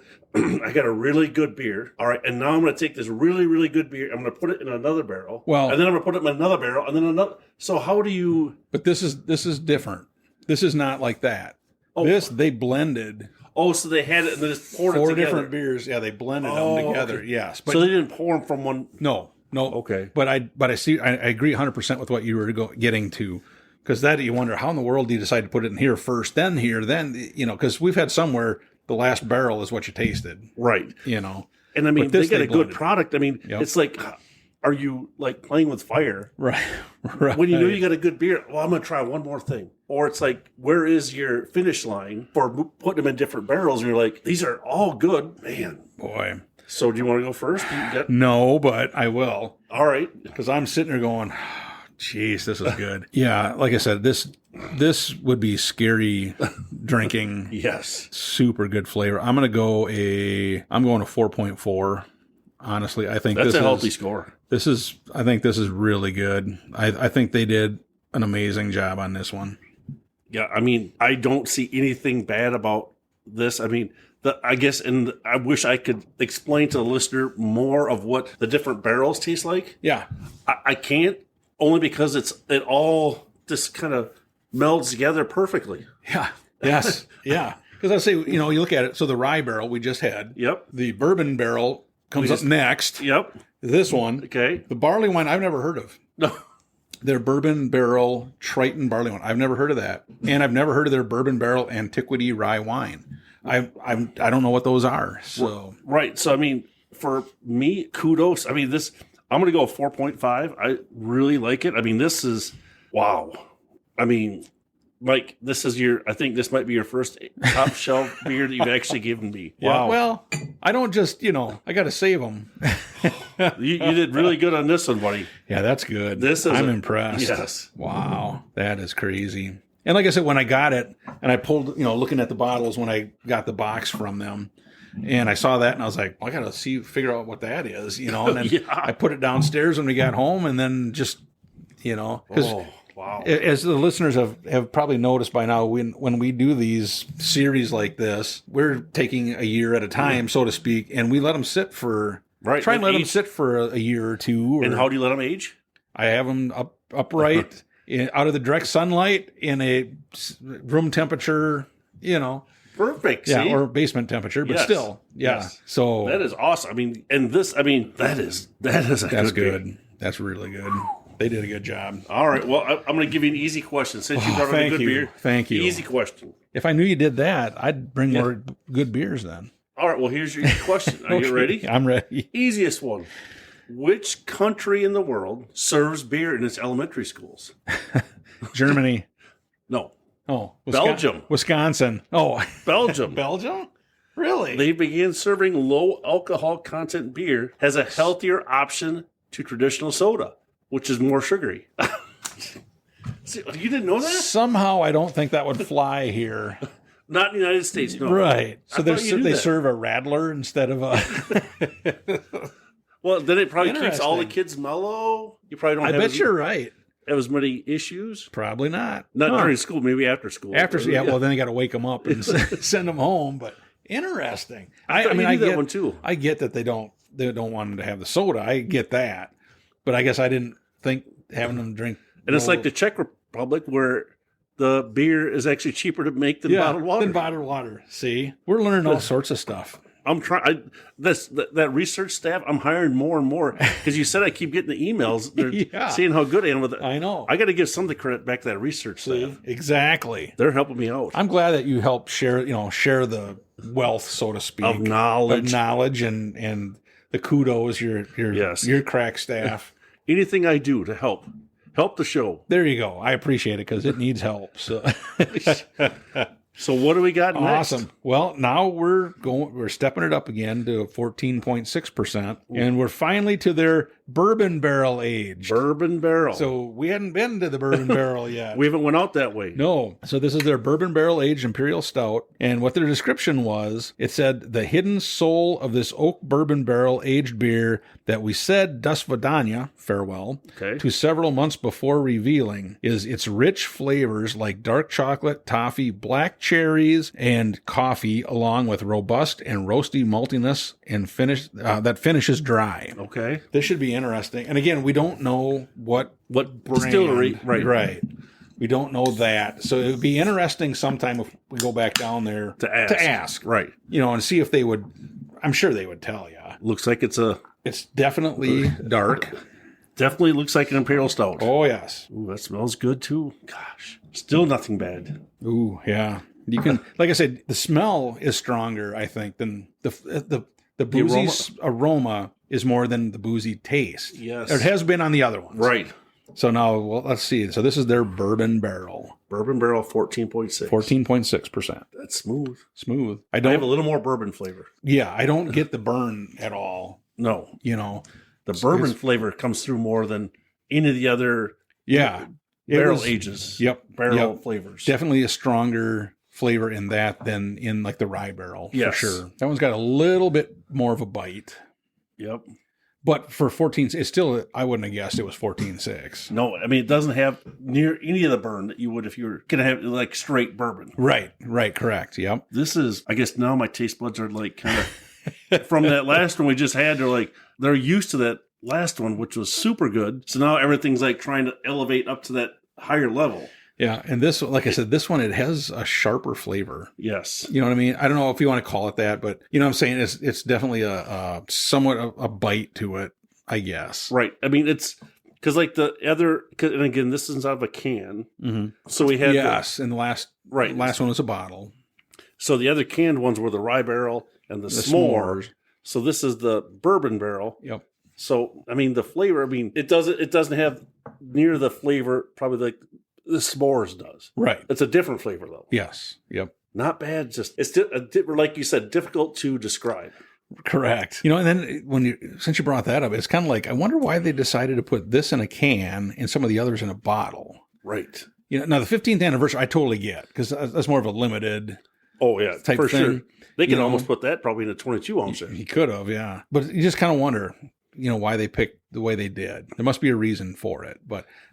I got a really good beer. All right, and now I'm going to take this really, really good beer. I'm going to put it in another barrel. Well, and then I'm going to put it in another barrel, and then another. So how do you? But this is different. This is not like that. Oh, they blended. Oh, so they had it and they just poured it together. 4 different beers. Yeah, they blended them together. Okay. Yes, but so they didn't pour them from one. No. Okay, but I agree 100% with what you were getting to. Because that you wonder how in the world do you decide to put it in here first, then here, then because we've had somewhere the last barrel is what you tasted, right? And I mean they got a good product. I mean, it's like, are you like playing with fire, right? When you know you got a good beer, well, I'm going to try one more thing. Or it's like, where is your finish line for putting them in different barrels? And you're like, these are all good, man. Boy. So do you want to go first? No, but I will. All right, because I'm sitting there going, jeez, this is good. Yeah, like I said, this would be scary drinking. Yes. Super good flavor. I'm going a 4.4. Honestly, I think that's a healthy score. I think this is really good. I think they did an amazing job on this one. Yeah, I mean, I don't see anything bad about this. I mean, I guess, and I wish I could explain to the listener more of what the different barrels taste like. Yeah. I can't. Only because it all just kind of melds together perfectly. Yeah. Yes. Yeah. Because I say, you look at it. So the rye barrel we just had. Yep. The bourbon barrel comes up next. Yep. This one. Okay. The barley wine I've never heard of. No. Their bourbon barrel Triton barley wine. I've never heard of that. And I've never heard of their bourbon barrel antiquity rye wine. I don't know what those are. So right. So I mean, for me, kudos. I mean, this. I'm going to go 4.5. I really like it. I mean, this is, wow. I mean, Mike, I think this might be your first top shelf beer that you've actually given me. Wow. Yeah, well, I don't just, I got to save them. you did really good on this one, buddy. Yeah, that's good. I'm impressed. Yes. Wow. That is crazy. And like I said, when I got it and I pulled, looking at the bottles when I got the box from them, and I saw that, and I was like, I got to figure out what that is, And then I put it downstairs when we got home, and then just, because wow. As the listeners have probably noticed by now, when we do these series like this, we're taking a year at a time, so to speak, and we let them sit for try and let them sit for a year or two. And how do you let them age? I have them upright out of the direct sunlight in a room temperature, Perfect. Yeah, see? or basement temperature, but Yes. still, yeah. Yes. So That is awesome. I mean, and this, I mean, that is a that's good. good. That's really good. They did a good job. All right. Well, I'm going to give you an easy question since you brought up a Thank good you. beer. Thank you. Easy question. If I knew you did that, I'd bring more good beers then. All right. Well, here's your question. Are you ready? I'm ready. Easiest one. Which country in the world serves beer in its elementary schools? Germany. No. Oh, Belgium. Wisconsin. Oh, Belgium. Belgium? Really? They began serving low alcohol content beer as a healthier option to traditional soda, which is more sugary. See, you didn't know that? Somehow I don't think that would fly here. Not in the United States, no. Right. So I thought you knew they that. serve a Rattler instead of a... Well, then it probably keeps all the Interesting. kids mellow. You probably don't I have bet you're right. as many issues. Probably not. Not Huh. during school, maybe after school. After, yeah, well, then you got to wake them up and send them home. But interesting. I mean, I get that one too. I get that they don't want them to have the soda. I get that, but I guess I didn't think having them drink. And it's like the Czech Republic where the beer is actually cheaper to make than bottled water. Than bottled water. See, we're learning all sorts of stuff. I'm trying. That research staff. I'm hiring more and more because you said I keep getting the emails. They're Yeah. seeing how good I am with it. I know. I got to give some of the credit back to that research staff. Exactly. They're helping me out. I'm glad that you helped share the wealth, so to speak, Of knowledge. and the kudos your crack staff. Anything I do to help the show. There you go. I appreciate it because it needs help. So So what do we got next? awesome. Well, now we're stepping it up again to 14.6%, and we're finally to their bourbon barrel age. Bourbon barrel. So we hadn't been to the bourbon barrel yet. We haven't went out that way. No. So this is their bourbon barrel aged imperial stout. And what their description was, it said, the hidden soul of this oak bourbon barrel aged beer that we said Dosvidanya, farewell, Okay. to several months before revealing is its rich flavors like dark chocolate, toffee, black cherries, and coffee, along with robust and roasty maltiness and that finishes dry. Okay. This should be interesting. And again, we don't know what brand. Distillery. Right. We don't know that. So it would be interesting sometime if we go back down there To ask. Right. and see if they would. I'm sure they would tell you. Looks like It's definitely dark. definitely looks like an imperial stout. Oh, yes. Ooh, that smells good too. Gosh. Still nothing bad. Ooh, yeah. You can, like I said, the smell is stronger, I think, than the boozy aroma is more than the boozy taste. Yes. Or it has been on the other ones. Right. So now, well, let's see. So this is their bourbon barrel. Bourbon barrel 14.6. 14.6%. That's smooth. Smooth. I have a little more bourbon flavor. Yeah, I don't get the burn at all. No. The It's- bourbon it's- flavor comes through more than any of the other Yeah. It barrel was- ages. Yep. Barrel Yep. flavors. Definitely a stronger flavor in that than in like the rye barrel, Yes. for sure. That one's got a little bit more of a bite. Yep. But for 14, it's still, I wouldn't have guessed it was 14.6. No, I mean, it doesn't have near any of the burn that you would if you were going to have like straight bourbon. Right, correct. Yep. This is, I guess now my taste buds are like kind of, from that last one we just had, they're used to that last one, which was super good. So now everything's like trying to elevate up to that higher level. Yeah. And this, like I said, this one, it has a sharper flavor. Yes. You know what I mean? I don't know if you want to call it that, but you know what I'm saying? It's definitely a somewhat a bite to it, I guess. Right. I mean, it's because like the other, and again, this is out of a can. Mm-hmm. So we had, and the last one was a bottle. So the other canned ones were the rye barrel and the s'mores. So this is the bourbon barrel. Yep. So, I mean, the flavor, it doesn't have near the flavor probably like the s'mores does. Right. It's a different flavor though. Yes. Yep. Not bad. Just, it's like you said, difficult to describe. Correct. And then since you brought that up, it's kind of like, I wonder why they decided to put this in a can and some of the others in a bottle. Right. Now the 15th anniversary, I totally get, because that's more of a limited Oh yeah, type for thing. sure. They could almost put that probably in a 22 ounce. He could have, yeah. But you just kind of wonder, why they picked the way they did. There must be a reason for it.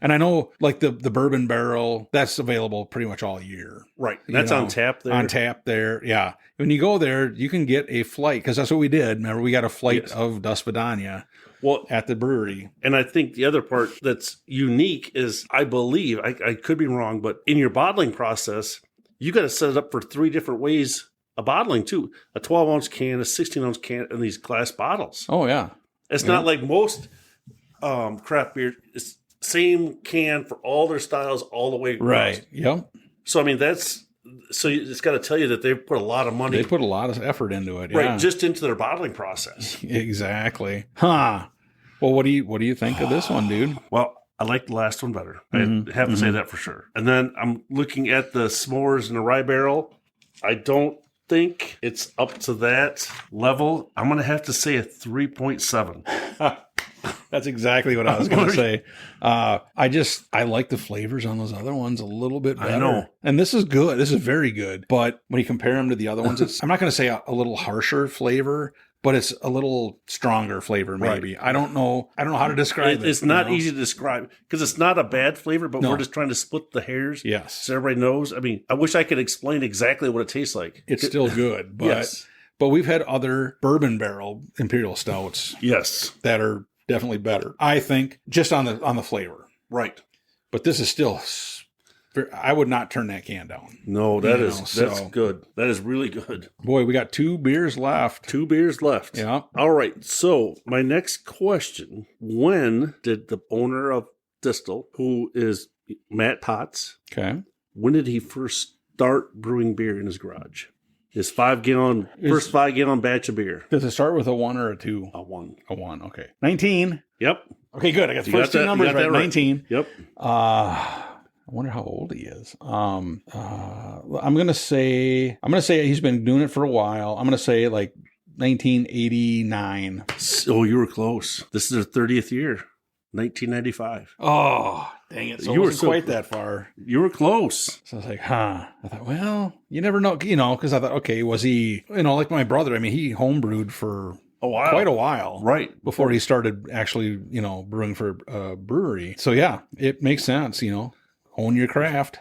And I know like the bourbon barrel, that's available pretty much all year. Right. That's on tap there. On tap there, yeah. When you go there, you can get a flight, because that's what we did. Remember, we got a flight of Dosvidanya at the brewery. And I think the other part that's unique is, I believe, I could be wrong, but in your bottling process, you got to set it up for 3 different ways a bottling too. A 12-ounce can, a 16-ounce can, and these glass bottles. Oh, yeah. It's not like most craft beer. It's same can for all their styles all the way across. Right. Yep. So, I mean, it's got to tell you that they've put a lot of money. They put a lot of effort into it. Right, Yeah. just into their bottling process. Exactly. Huh. Well, what do you think of this one, dude? Well, I like the last one better. I have to say that for sure. And then I'm looking at the s'mores in the rye barrel. I don't think it's up to that level. I'm going to have to say a 3.7. That's exactly what I was going to say. I like the flavors on those other ones a little bit better. I know. And this is good. This is very good. But when you compare them to the other ones, I'm not going to say a little harsher flavor, but it's a little stronger flavor, maybe. Right. I don't know how to describe it. It's not easy to describe because it's not a bad flavor, but we're just trying to split the hairs. Yes. So everybody knows. I mean, I wish I could explain exactly what it tastes like. It's still good, but yes. But we've had other bourbon barrel imperial stouts. Yes. That are definitely better, I think, just on the flavor. Right. But this is still, I would not turn that can down. No, that's good. That is really good. Boy, we got 2 beers left. 2 beers left. Yeah. All right. So my next question, when did the owner of DESTIHL, who is Matt Potts, okay, when did he first start brewing beer in his garage? His 5-gallon, first 5-gallon batch of beer. Does it start with a 1 or a 2? A 1. A 1 , okay. 19. Yep. Okay, good. I got the first 2 numbers right. 19. Yep. I wonder how old he is. I'm gonna say he's been doing it for a while. I'm gonna say like 1989. Oh, you were close. This is their 30th year. 1995. Oh, dang it. So you were quite that far. You were close. So I was like, I thought, well, you never know, because I thought, okay, was he, like my brother, I mean, he homebrewed for quite a while. Right. Before he started actually, brewing for a brewery. So yeah, it makes sense, own your craft.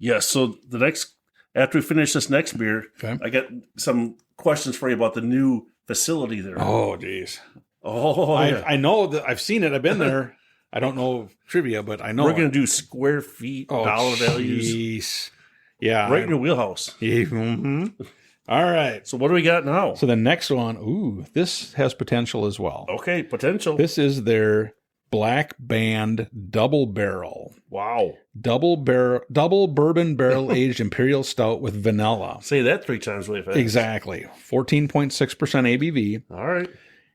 Yeah. So after we finish this next beer, okay, I got some questions for you about the new facility there. Oh, geez. Oh, yeah. I know that I've seen it. I've been there. I don't know trivia, but I know we're going to do square feet, dollar values. Yeah, right in your wheelhouse. Mm-hmm. All right. So what do we got now? So the next one, this has potential as well. Okay, potential. This is their Black Band Double Barrel. Wow. Double bourbon barrel aged imperial stout with vanilla. Say that 3 times really fast. Exactly. 14.6% ABV. All right.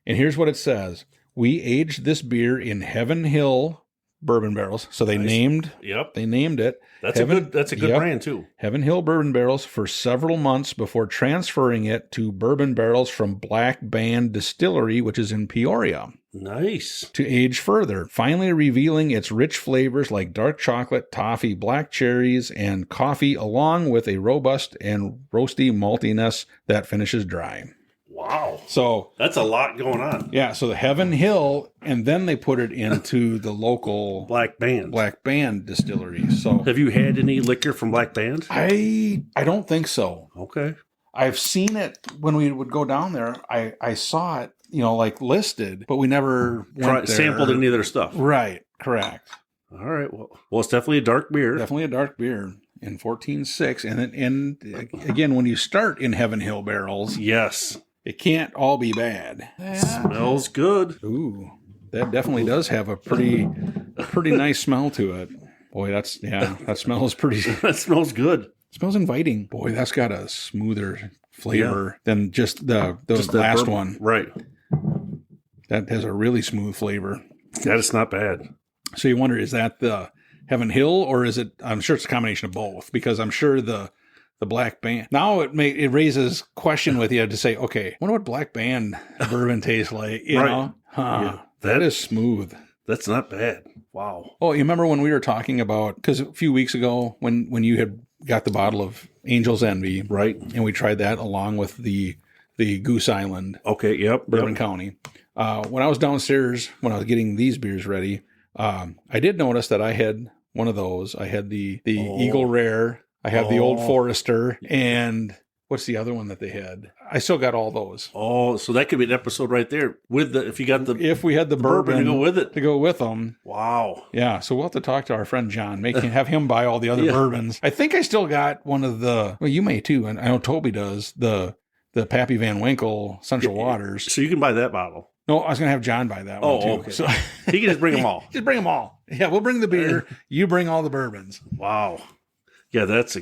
And here's what it says. We aged this beer in Heaven Hill bourbon barrels. So they named it. That's a good brand too. Heaven Hill bourbon barrels for several months before transferring it to bourbon barrels from Black Band Distillery, which is in Peoria. Nice. To age further, finally revealing its rich flavors like dark chocolate, toffee, black cherries, and coffee, along with a robust and roasty maltiness that finishes dry. Wow. So that's a lot going on. Yeah. So the Heaven Hill, and then they put it into the local Black Band distillery. So have you had any liquor from Black Band? I don't think so. Okay. I've seen it when we would go down there. I saw it, like listed, but we never sampled any of their stuff. Right. Correct. All right. Well, it's definitely a dark beer. Definitely a dark beer. In 14.6. And again, when you start in Heaven Hill barrels, yes, it can't all be bad. Smells good. Ooh, that definitely does have a pretty nice smell to it. Boy, that smells pretty. That smells good. It smells inviting. Boy, that's got a smoother flavor than just the last bourbon one. Right. That has a really smooth flavor. That is not bad. So you wonder, is that the Heaven Hill, or is it? I'm sure it's a combination of both, because I'm sure the Black Band. Now it raises question with you to say, okay, I wonder what Black Band bourbon tastes like. You know? Yeah, that is smooth. That's not bad. Wow. Oh, you remember when we were talking about, because a few weeks ago when you had got the bottle of Angel's Envy, right? And we tried that along with the Goose Island. Okay. Yep. Bourbon County. When I was downstairs, when I was getting these beers ready, I did notice that I had one of those. I had the Eagle Rare. I have the Old Forester, and what's the other one that they had? I still got all those. Oh, so that could be an episode right there with if we had the bourbon to go with it. To go with them. Wow. Yeah, so we'll have to talk to our friend John, have him buy all the other bourbons. I think I still got one of you may too, and I know Toby does, the Pappy Van Winkle Central Waters. So you can buy that bottle. No, I was going to have John buy that one too. Okay. So he can just bring them all. Just bring them all. Yeah, we'll bring the beer. You bring all the bourbons. Wow. Yeah, that's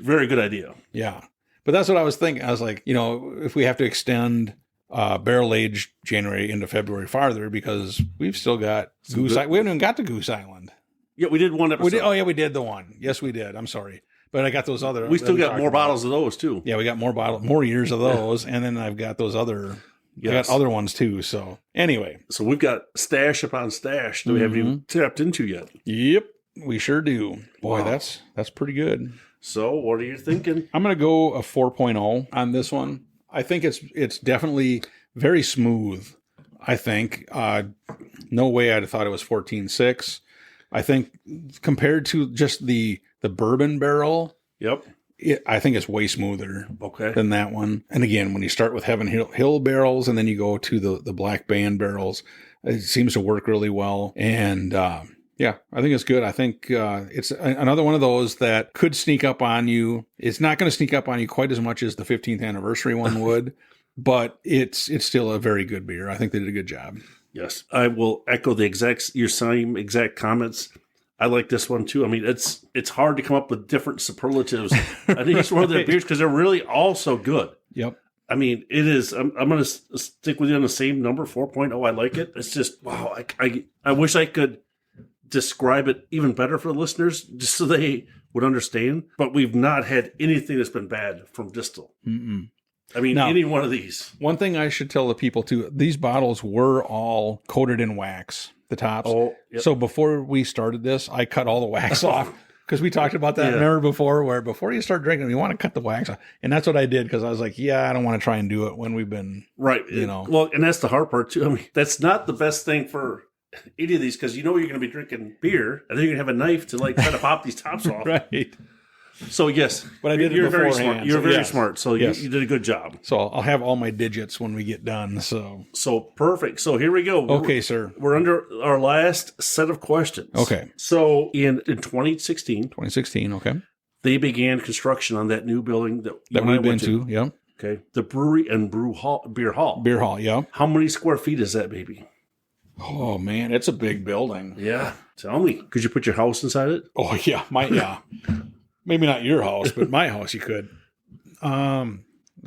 very good idea. Yeah. But that's what I was thinking. I was like, if we have to extend barrel aged January into February farther, because we've still got Goose Island. We haven't even got to Goose Island. Yeah, we did one episode. We did the one. Yes, we did. I'm sorry. But I got those other. We still got more bottles of those too. Yeah, we got more years of those. And then I've got those other. Yes. I got other ones too. So anyway. So we've got stash upon stash that we haven't even tapped into yet. Yep, we sure do. Boy, that's pretty good. So what are you thinking? I'm going to go a 4.0 on this one. I think it's definitely very smooth. I think no way I'd have thought it was 14.6. I think compared to just the bourbon barrel. Yep. I think it's way smoother than that one. And again, when you start with Heaven Hill barrels and then you go to the Black Band barrels, it seems to work really well. And yeah, I think it's good. I think it's another one of those that could sneak up on you. It's not going to sneak up on you quite as much as the 15th anniversary one would, but it's still a very good beer. I think they did a good job. Yes, I will echo your same exact comments. I like this one too. I mean, it's hard to come up with different superlatives. I think it's one of their beers because they're really all so good. Yep. I mean, it is. I'm going to stick with you on the same number, 4.0. I like it. It's just, wow. I wish I could describe it even better for the listeners just so they would understand. But we've not had anything that's been bad from DESTIHL. Mm-mm. I mean, now, any one of these. One thing I should tell the people too, these bottles were all coated in wax. The tops. Oh, yep. So before we started this, I cut all the wax off because we talked about that. Yeah. Remember before you start drinking, you want to cut the wax off. And that's what I did because I was like, I don't want to try and do it when we've been, right. Well, and that's the hard part too. I mean, that's not the best thing for any of these because you're going to be drinking beer and then you're going to have a knife to try to pop these tops off. Right. So yes, but I did you're it very smart. You're very smart. So yes. you did a good job. So I'll have all my digits when we get done. So perfect. So here we go. Okay, sir. We're under our last set of questions. Okay. So in 2016. 2016. Okay. They began construction on that new building that we've been to. Yeah. Okay. The brewery and beer hall. Beer hall. Yeah. How many square feet is that, baby? Oh man, it's a big building. Yeah. Tell me. Could you put your house inside it? Oh yeah, maybe not your house, but my house you could. I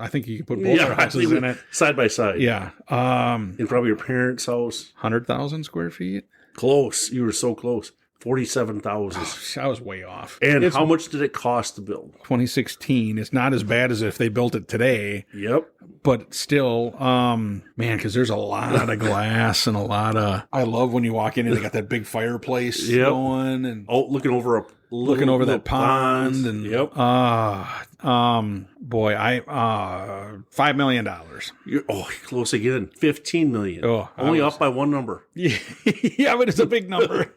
think you could put both our houses in it. Side by side. Yeah. And probably your parents' house. 100,000 square feet? Close. You were so close. 47,000. I was way off. And how much did it cost to build? 2016. It's not as bad as if they built it today. Yep. But still, man, because there's a lot of glass and a lot of... I love when you walk in and they got that big fireplace going. And looking over that pond. And yep. Boy, $5 million. You're close again. 15 million. Oh, only off by one number. Yeah, but it's a big number.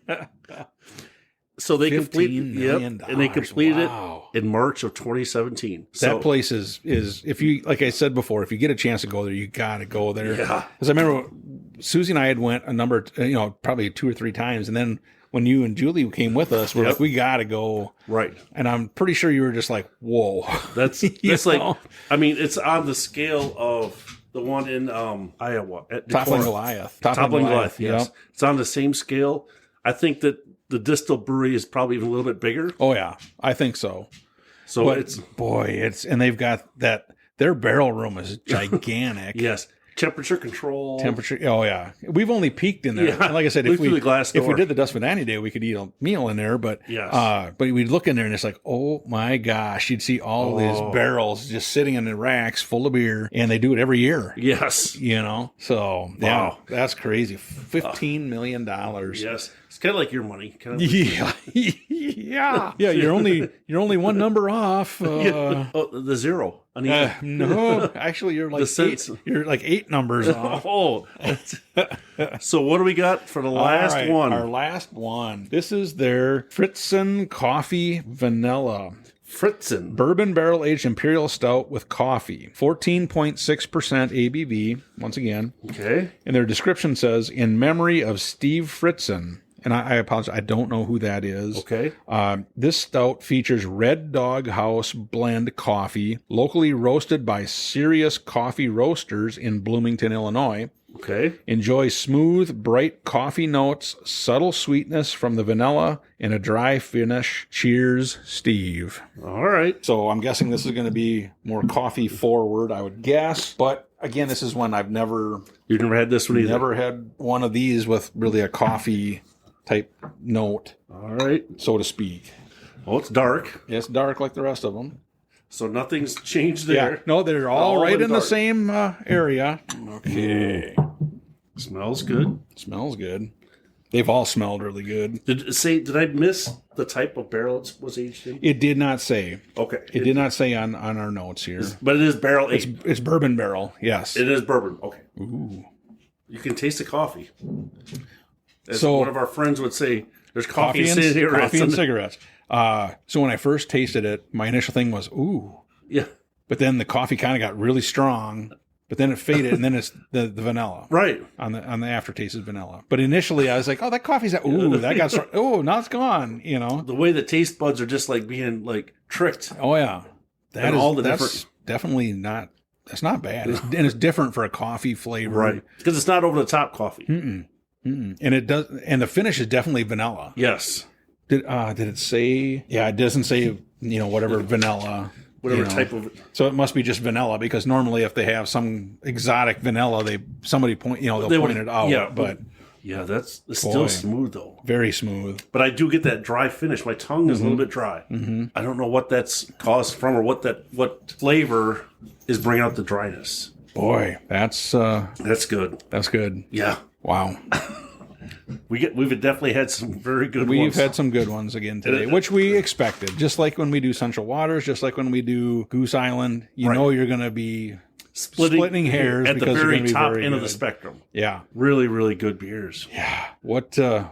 So they completed $15 and they completed it in March of 2017. That place is if you, like I said before, if you get a chance to go there, you got to go there. Yeah. Because I remember Susie and I had went a number, probably 2 or 3 times, and then when you and Julie came with us, we're like, we got to go. Right. And I'm pretty sure you were just like, whoa. That's like, I mean, it's on the scale of the one in Iowa. Toppling Goliath. Toppling Goliath, yes. Yep. It's on the same scale. I think that the DESTIHL Brewery is probably even a little bit bigger. Oh, yeah. I think so. So and they've got their barrel room is gigantic. Yes. Temperature control. Oh, yeah. We've only peaked in there. Yeah. And like I said, if we did the Dosvidanya day, we could eat a meal in there. But but we'd look in there and it's like, oh my gosh, you'd see all these barrels just sitting in the racks full of beer. And they do it every year. Yes. So, wow. That's crazy. $15 million. Yes. It's kind of like your money. Yeah. Yeah. You're only one number off. The zero. No, actually, you're like 8 numbers off. So what do we got for the last one? Our last one. This is their Fritzen Coffee Vanilla. Fritzen. Bourbon barrel-aged Imperial Stout with coffee. 14.6% ABV, once again. Okay. And their description says, in memory of Steve Fritzen. And I apologize, I don't know who that is. Okay. This stout features Red Dog House blend coffee, locally roasted by Sirius Coffee Roasters in Bloomington, Illinois. Okay. Enjoy smooth, bright coffee notes, subtle sweetness from the vanilla, and a dry finish. Cheers, Steve. All right. So I'm guessing this is going to be more coffee forward, I would guess. But again, this is one I've never... You've never had this one either? Never had one of these with really a coffee type note. All right. So to speak. Oh, it's dark. It's dark like the rest of them. So nothing's changed there. Yeah. No, they're all right in dark. the same area. Okay. Smells good. Smells good. They've all smelled really good. Did I miss the type of barrel it was aged in? It did not say. Okay. It did not say on our notes here. But it is barrel aged. It's bourbon barrel, yes. It is bourbon. Okay. Ooh. You can taste the coffee. As So- one of our friends would say, there's coffee and cigarettes. Coffee and cigarettes. So when I first tasted it, my initial thing was, ooh. Yeah. But then the coffee kind of got really strong. But then it faded, and then it's the vanilla. Right. On the aftertaste is vanilla. But initially, I was like, oh, that coffee's that. Ooh, that got strong. Oh, now it's gone. You know. The way the taste buds are just like being like tricked. Oh yeah, That's that's definitely not. That's not bad. And it's different for a coffee flavor, Right. Because it's not over the top coffee. And it does. And the finish is definitely vanilla. Yes. Did it say? Yeah, it doesn't say. Whatever vanilla. Whatever type of. So it must be just vanilla, because normally if they have some exotic vanilla, they'll point it out. Yeah, but yeah, it's still smooth though. Very smooth. But I do get that dry finish. My tongue is a little bit dry. Mm-hmm. I don't know what that's caused from, or what flavor is bringing out the dryness. Boy, that's good. That's good. Yeah. Wow. We've definitely had some very good ones. We've had some good ones again today, which we expected. Just like when we do Central Waters, just like when we do Goose Island, know you're going to be splitting hairs at the because very they're be top very end good. of the spectrum. Yeah. Really, really good beers. Yeah. What are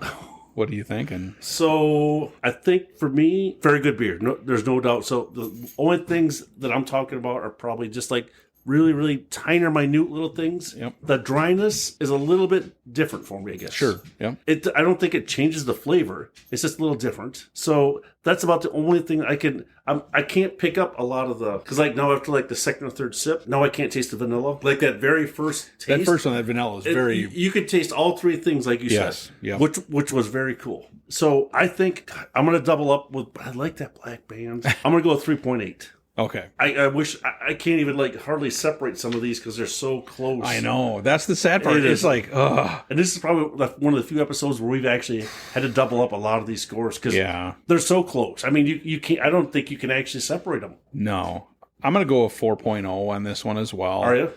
you thinking? So I think for me, very good beer. No, there's no doubt. So the only things that I'm talking about are probably just like really, really tiny, minute little things. Yep. The dryness is a little bit different for me, I guess. Sure. Yeah. I don't think it changes the flavor. It's just a little different. So that's about the only thing I can't pick up a lot of because like now after like the second or third sip, now I can't taste the vanilla. Like that very first taste. That first one, that vanilla is very. You could taste all three things like you said. Yeah. Which was very cool. So I think I'm going to double up with. I like that black band. I'm going to go with 3.8. Okay. I wish I can't even like hardly separate some of these because they're so close. I know. That's the sad part. It's like, ugh. And this is probably one of the few episodes where we've actually had to double up a lot of these scores because they're so close. I mean, you can't. I don't think you can actually separate them. No. I'm going to go with 4.0 on this one as well. Are you?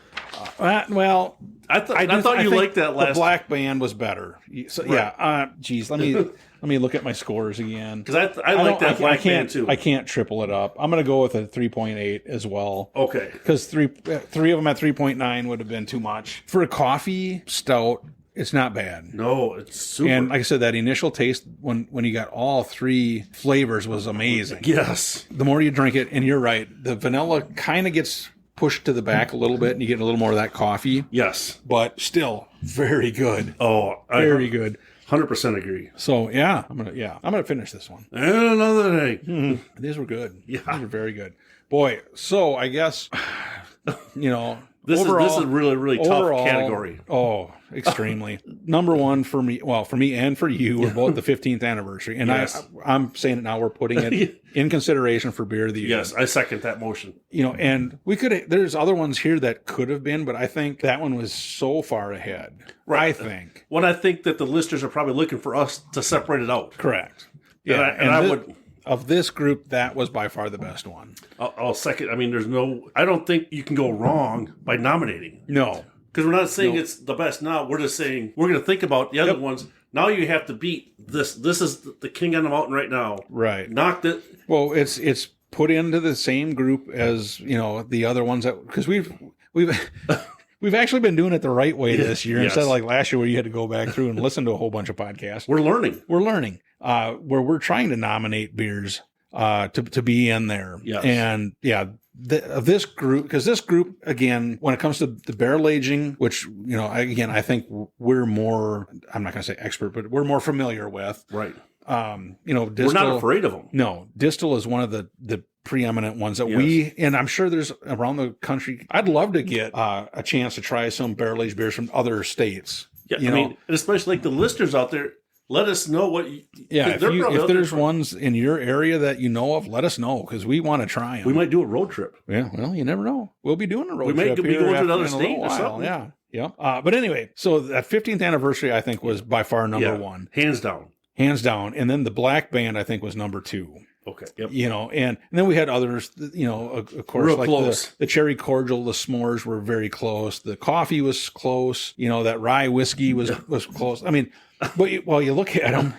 Well, I thought you liked that last. The black band was better. So, right. Yeah. Geez, let me look at my scores again. Because I like that black band too. I can't triple it up. I'm going to go with a 3.8 as well. Okay. Because three of them at 3.9 would have been too much. For a coffee stout, it's not bad. No, it's super. And like I said, that initial taste when you got all three flavors was amazing. Yes. The more you drink it, and you're right, the vanilla kind of gets pushed to the back a little bit, and you get a little more of that coffee. Yes. But still very good. Oh, very good. 100% agree. So yeah, I'm gonna finish this one. And another day. These were good. Yeah, these were very good. Boy, so I guess this overall, is really, really tough category. Oh, extremely. Number one for me and for you, we're both the 15th anniversary, and yes. I'm saying it now. We're putting it in consideration for beer of the year. Yes, I second that motion. And we could. There's other ones here that could have been, but I think that one was so far ahead. Right. I think. Well, I think that the listeners are probably looking for us to separate it out. Correct. Yeah, and I would. Of this group, that was by far the best one. I'll second. I mean, I don't think you can go wrong by nominating. No. Because we're not saying it's the best now. We're just saying we're going to think about the other ones. Now you have to beat this. This is the king on the mountain right now. Right. Knocked it. Well, it's put into the same group as, the other ones because we've actually been doing it the right way this year instead of like last year where you had to go back through and listen to a whole bunch of podcasts. We're learning. We're learning. Where we're trying to nominate beers to be in there. Yes. And yeah, this group, because this group, again, when it comes to the barrel aging, which, I think we're more, I'm not going to say expert, but we're more familiar with. Right. DESTIHL, we're not afraid of them. No, DESTIHL is one of the preeminent ones that and I'm sure there's around the country. I'd love to get a chance to try some barrel aged beers from other states. Yeah, and especially like the listeners out there, let us know what. If there's ones in your area that you know of, let us know because we want to try them. We might do a road trip. Yeah, well, you never know. We'll be doing a road trip. We might be going to another state or something. Yeah, yeah. But anyway, so that 15th anniversary, I think, was by far number one, hands down. And then the Black Band, I think, was number 2. Okay. Yep. And then we had others, of course, real like close. The cherry cordial, the s'mores were very close. The coffee was close. That rye whiskey was close. I mean, but while you look at them,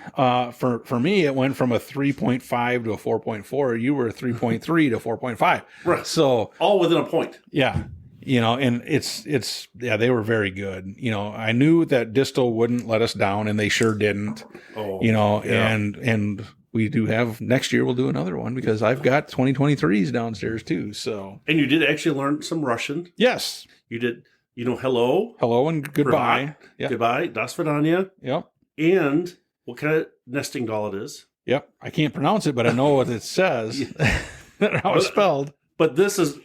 for me, it went from a 3.5 to a 4.4. You were a 3.3 to 4.5. Right. So all within a point. Yeah. And it's they were very good. I knew that DESTIHL wouldn't let us down, and they sure didn't. Oh, and we do have next year. We'll do another one because I've got 2023s downstairs too. So, and you did actually learn some Russian. Yes, you did. Hello, and goodbye. Yep. Goodbye, Dosvidanya. Yep. And what kind of nesting doll it is? Yep. I can't pronounce it, but I know what it says. How it's spelled. But this is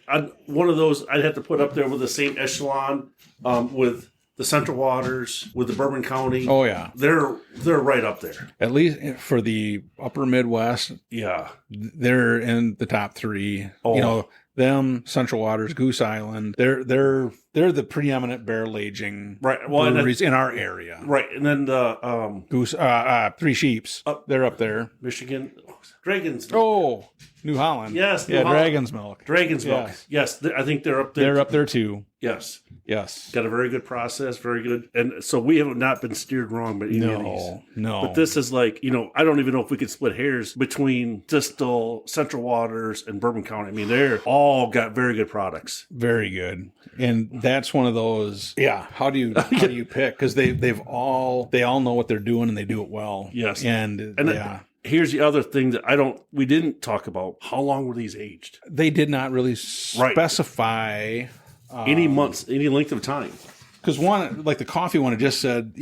one of those I'd have to put up there with the same echelon with the Central Waters, with the Bourbon County. Oh, yeah. They're right up there. At least for the upper Midwest. Yeah. They're in the top 3. Oh. Them, Central Waters, Goose Island, they're the preeminent barrel aging breweries in our area. Right. And then the Goose Three Sheeps. They're up there. Michigan. Dragon's Milk. Oh, New Holland. Yes, New Holland. Dragon's Milk. Dragon's Milk. Yes, I think they're up there. They're up there too. Yes. Yes. Got a very good process, very good. And so we have not been steered wrong by any of these. No. But this is like, I don't even know if we could split hairs between DESTIHL, Central Waters, and Bourbon County. I mean, they're all got very good products. Very good. And that's one of those, how do you pick? Because they all know what they're doing and they do it well. Yes. And here's the other thing that we didn't talk about. How long were these aged? They did not really specify any months, any length of time. Because one, like the coffee one, it just said,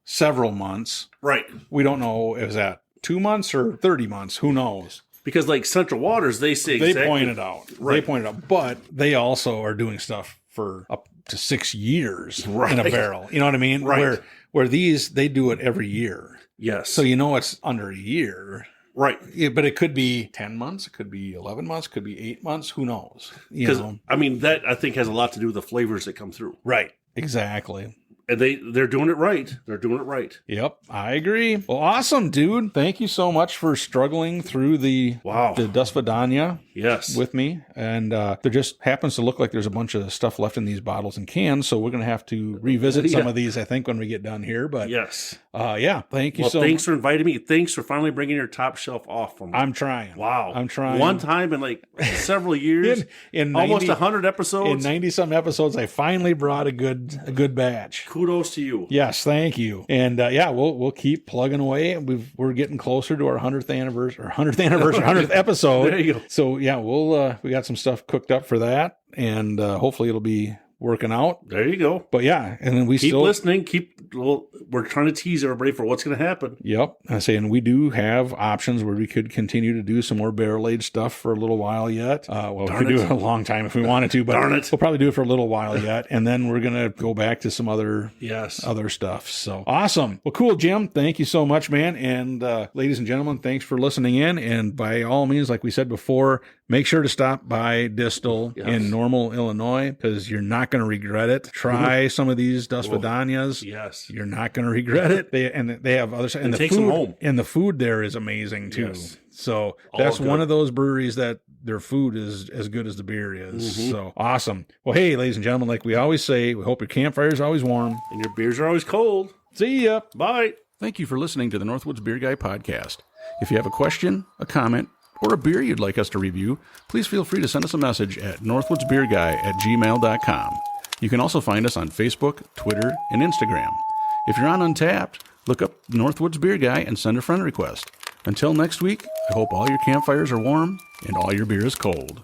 several months. Right. We don't know if that 2 months or 30 months. Who knows? Because like Central Waters, they say they pointed out. Right. They pointed out. But they also are doing stuff for up to 6 years in a barrel. You know what I mean? Right. Where these, they do it every year. Yes. So it's under a year. Right. Yeah, but it could be 10 months. It could be 11 months. It could be 8 months. Who knows? Because, that I think has a lot to do with the flavors that come through. Right. Exactly. And they're doing it right. They're doing it right. Yep, I agree. Well, awesome, dude. Thank you so much for struggling through the Dosvidanya with me. And there just happens to look like there's a bunch of stuff left in these bottles and cans, so we're going to have to revisit some of these, I think, when we get done here. But yes. Thank you so much. Thanks for inviting me. Thanks for finally bringing your top shelf off for me. I'm trying. Wow. I'm trying. One time in like several years, in almost 100 episodes. In 90-some episodes, I finally brought a good batch. Kudos to you. Yes, thank you. And we'll keep plugging away. We're getting closer to our 100th episode. There you go. So we got some stuff cooked up for that, and hopefully it'll be working out. There you go. But and then we keep listening. We're trying to tease everybody for what's going to happen. Yep. I say, and we do have options where we could continue to do some more barrel aged stuff for a little while yet. We could do it a long time if we wanted to, but we'll probably do it for a little while yet. And then we're going to go back to some other stuff. So awesome. Well, cool, Jim. Thank you so much, man. And ladies and gentlemen, thanks for listening in. And by all means, like we said before, make sure to stop by DESTIHL in Normal, Illinois, because you're not going to regret it. Try some of these Dosvidanyas. Yes. You're not going to regret it. They have other stuff. And take some home. And the food there is amazing too. Yes. So that's one of those breweries that their food is as good as the beer is. Mm-hmm. So awesome. Well, hey, ladies and gentlemen, like we always say, we hope your campfire is always warm. And your beers are always cold. See ya. Bye. Thank you for listening to the Northwoods Beer Guy Podcast. If you have a question, a comment, or a beer you'd like us to review, please feel free to send us a message at northwoodsbeerguy@gmail.com. You can also find us on Facebook, Twitter, and Instagram. If you're on Untappd, look up Northwoods Beer Guy and send a friend request. Until next week, I hope all your campfires are warm and all your beer is cold.